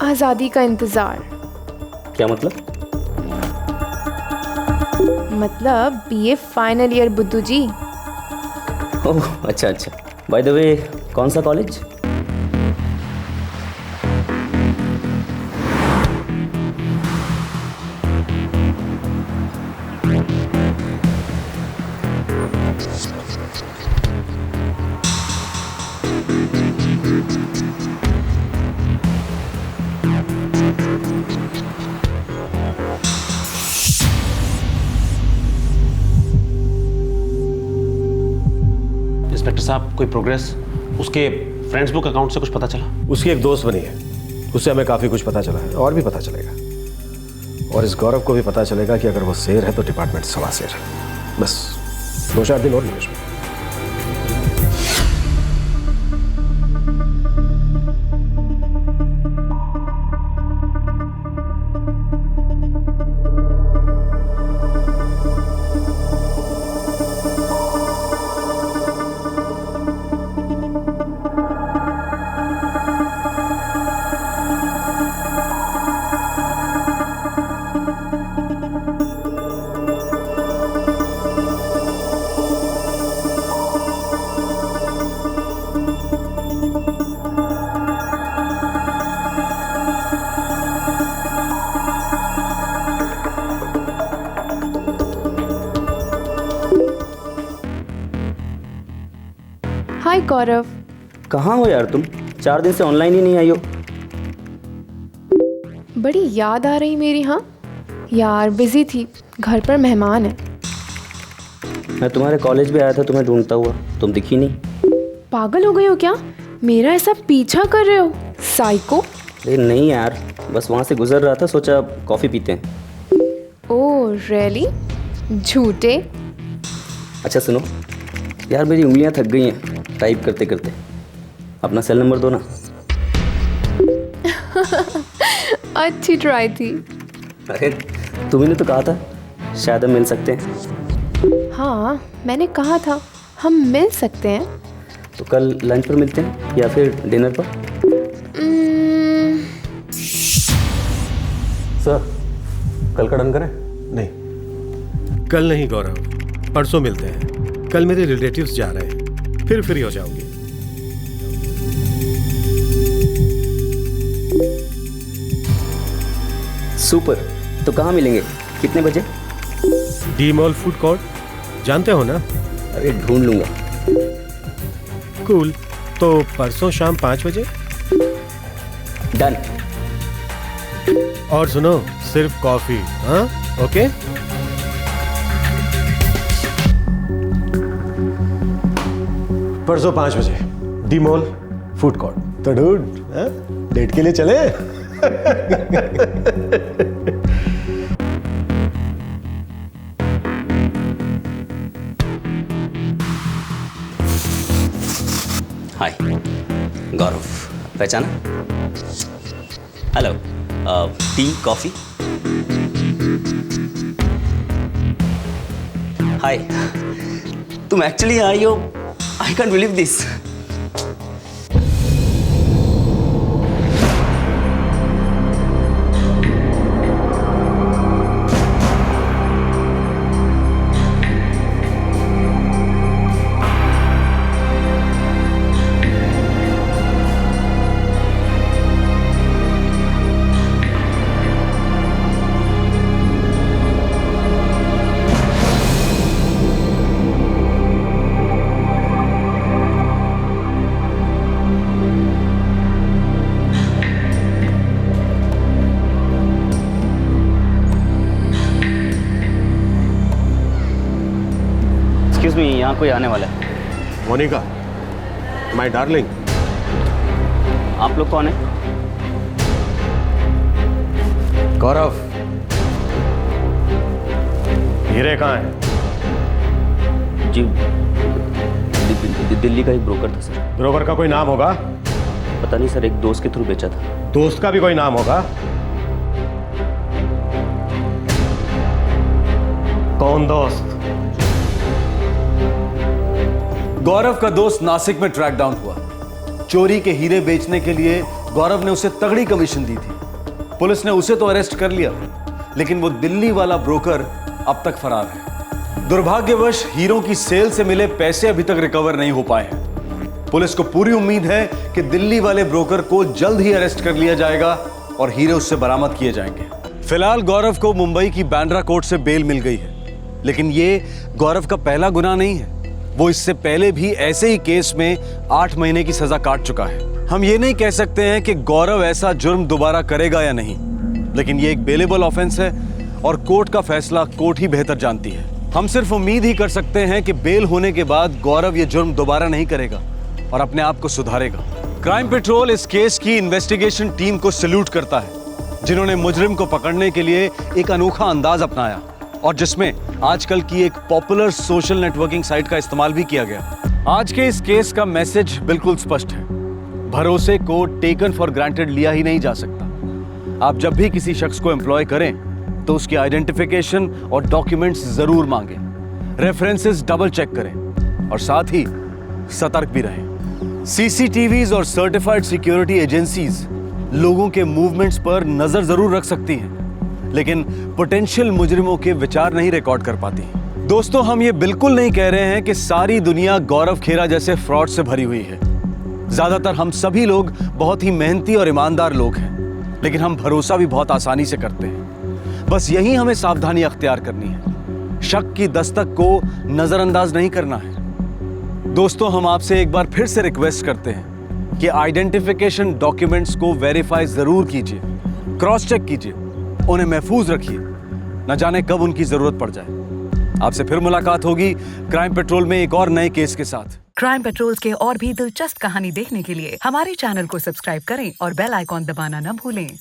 Speaker 5: आज़ादी का इंतज़ार।
Speaker 16: क्या मतलब?
Speaker 5: मतलब बीए फाइनल ईयर बुद्धू जी।
Speaker 16: ओह अच्छा अच्छा। बाय द वे कौन सा कॉलेज?
Speaker 17: इंस्पेक्टर साहब कोई प्रोग्रेस? उसके फ्रेंड्स बुक अकाउंट से कुछ पता चला?
Speaker 22: उसकी एक दोस्त बनी है, उससे हमें काफ़ी कुछ पता चला है और भी पता चलेगा। और इस गौरव को भी पता चलेगा कि अगर वो शेर है तो डिपार्टमेंट सवा शेर है। बस 2-4 दिन और नहीं उसमें।
Speaker 5: हाय गौरव।
Speaker 16: कहाँ हो यार तुम? 4 दिन से ऑनलाइन ही नहीं आई हो।
Speaker 5: बड़ी याद आ रही मेरी। हाँ यार, बिजी थी, घर पर मेहमान है।
Speaker 16: मैं तुम्हारे कॉलेज भी आया था तुम्हें ढूंढता हुआ, तुम दिखी नहीं।
Speaker 5: पागल हो गए हो क्या? मेरा ऐसा पीछा कर रहे हो, साइको?
Speaker 16: अरे नहीं यार, बस वहाँ से गुजर रहा था, सोचा कॉफ़ी पीते हैं।
Speaker 5: Oh really? झूठे।
Speaker 16: अच्छा सुनो यार, मेरी उंगलियां थक गई हैं टाइप करते करते, अपना सेल नंबर दो ना।
Speaker 5: अच्छी ट्राई थी।
Speaker 16: अरे तुमने तो कहा था शायद हम मिल सकते हैं।
Speaker 5: हाँ मैंने कहा था हम मिल सकते हैं।
Speaker 16: तो कल लंच पर मिलते हैं या फिर डिनर पर?
Speaker 22: सर कल का डन करें? नहीं कल नहीं गौरव, परसों मिलते हैं। कल मेरे रिलेटिव्स जा रहे हैं, फिर फ्री हो जाओगी।
Speaker 16: सुपर। तो कहाँ मिलेंगे, कितने बजे?
Speaker 22: डी मॉल फूड कोर्ट, जानते हो ना?
Speaker 16: अरे ढूंढ लूंगा।
Speaker 22: कूल। तो परसों शाम 5 बजे।
Speaker 16: डन।
Speaker 22: और सुनो, सिर्फ कॉफी। हाँ, ओके। परसों 5 बजे डी मॉल फूड कोर्ट। तो डूड, डेट के लिए चले?
Speaker 16: हाय गौरव, पहचाना? Hello, tea coffee? हाय, तुम एक्चुअली आई हो? I can't believe this. Excuse me, यहाँ कोई आने वाला है।
Speaker 22: Monica, my darling.
Speaker 16: आप लोग कौन है?
Speaker 22: गौरव। हीरे कहाँ है?
Speaker 16: जी दिल्ली का एक ब्रोकर था सर।
Speaker 22: ब्रोकर का कोई नाम होगा?
Speaker 16: पता नहीं सर, एक दोस्त के थ्रू बेचा था।
Speaker 22: दोस्त का भी कोई नाम होगा? कौन दोस्त?
Speaker 6: गौरव का दोस्त नासिक में ट्रैक डाउन हुआ। चोरी के हीरे बेचने के लिए गौरव ने उसे तगड़ी कमीशन दी थी। पुलिस ने उसे तो अरेस्ट कर लिया, लेकिन वो दिल्ली वाला ब्रोकर अब तक फरार है। दुर्भाग्यवश हीरों की सेल से मिले पैसे अभी तक रिकवर नहीं हो पाए हैं। पुलिस को पूरी उम्मीद है कि दिल्ली वाले ब्रोकर को जल्द ही अरेस्ट कर लिया जाएगा और हीरे उससे बरामद किए जाएंगे। फिलहाल गौरव को मुंबई की बांद्रा कोर्ट से बेल मिल गई है, लेकिन ये गौरव का पहला गुनाह नहीं है। वो इससे पहले भी ऐसे ही केस में 8 महीने की सजा काट चुका है। हम ये नहीं कह सकते हैं कि गौरव ऐसा जुर्म दोबारा करेगा या नहीं, लेकिन ये एक बेलेबल ऑफेंस है और कोर्ट का फैसला कोर्ट ही बेहतर जानती है। हम सिर्फ उम्मीद ही कर सकते हैं कि बेल होने के बाद गौरव ये जुर्म दोबारा नहीं करेगा और अपने आप को सुधारेगा। क्राइम पेट्रोल इस केस की इन्वेस्टिगेशन टीम को सैल्यूट करता है, जिन्होंने मुजरिम को पकड़ने के लिए एक अनोखा अंदाज अपनाया और जिसमें आजकल की एक पॉपुलर सोशल नेटवर्किंग साइट का इस्तेमाल भी किया गया। आज के इस केस का मैसेज बिल्कुल स्पष्ट है। भरोसे को टेकन फॉर ग्रांटेड लिया ही नहीं जा सकता। आप जब भी किसी शख्स को एम्प्लॉय करें तो उसकी आइडेंटिफिकेशन और डॉक्यूमेंट्स जरूर मांगें, रेफरेंसेस डबल चेक करें और साथ ही सतर्क भी रहें। सीसीटीवीज और सर्टिफाइड सिक्योरिटी एजेंसीज लोगों के मूवमेंट्स पर नजर जरूर रख सकती हैं, लेकिन पोटेंशियल मुजरिमों के विचार नहीं रिकॉर्ड कर पाती। दोस्तों, हम ये बिल्कुल नहीं कह रहे हैं कि सारी दुनिया गौरव खेरा जैसे फ्रॉड से भरी हुई है। ज्यादातर हम सभी लोग बहुत ही मेहनती और ईमानदार लोग हैं, लेकिन हम भरोसा भी बहुत आसानी से करते हैं। बस यही हमें सावधानी अख्तियार करनी है। शक की दस्तक को नजरअंदाज नहीं करना है। दोस्तों, हम आपसे एक बार फिर से रिक्वेस्ट करते हैं कि आइडेंटिफिकेशन डॉक्यूमेंट्स को वेरीफाई जरूर कीजिए, क्रॉस चेक कीजिए, उन्हें महफूज रखिए, न जाने कब उनकी जरूरत पड़ जाए। आपसे फिर मुलाकात होगी क्राइम पेट्रोल में एक और नए केस के साथ।
Speaker 3: क्राइम पेट्रोल के और भी दिलचस्प कहानी देखने के लिए हमारे चैनल को सब्सक्राइब करें और बेल आइकॉन दबाना न भूलें।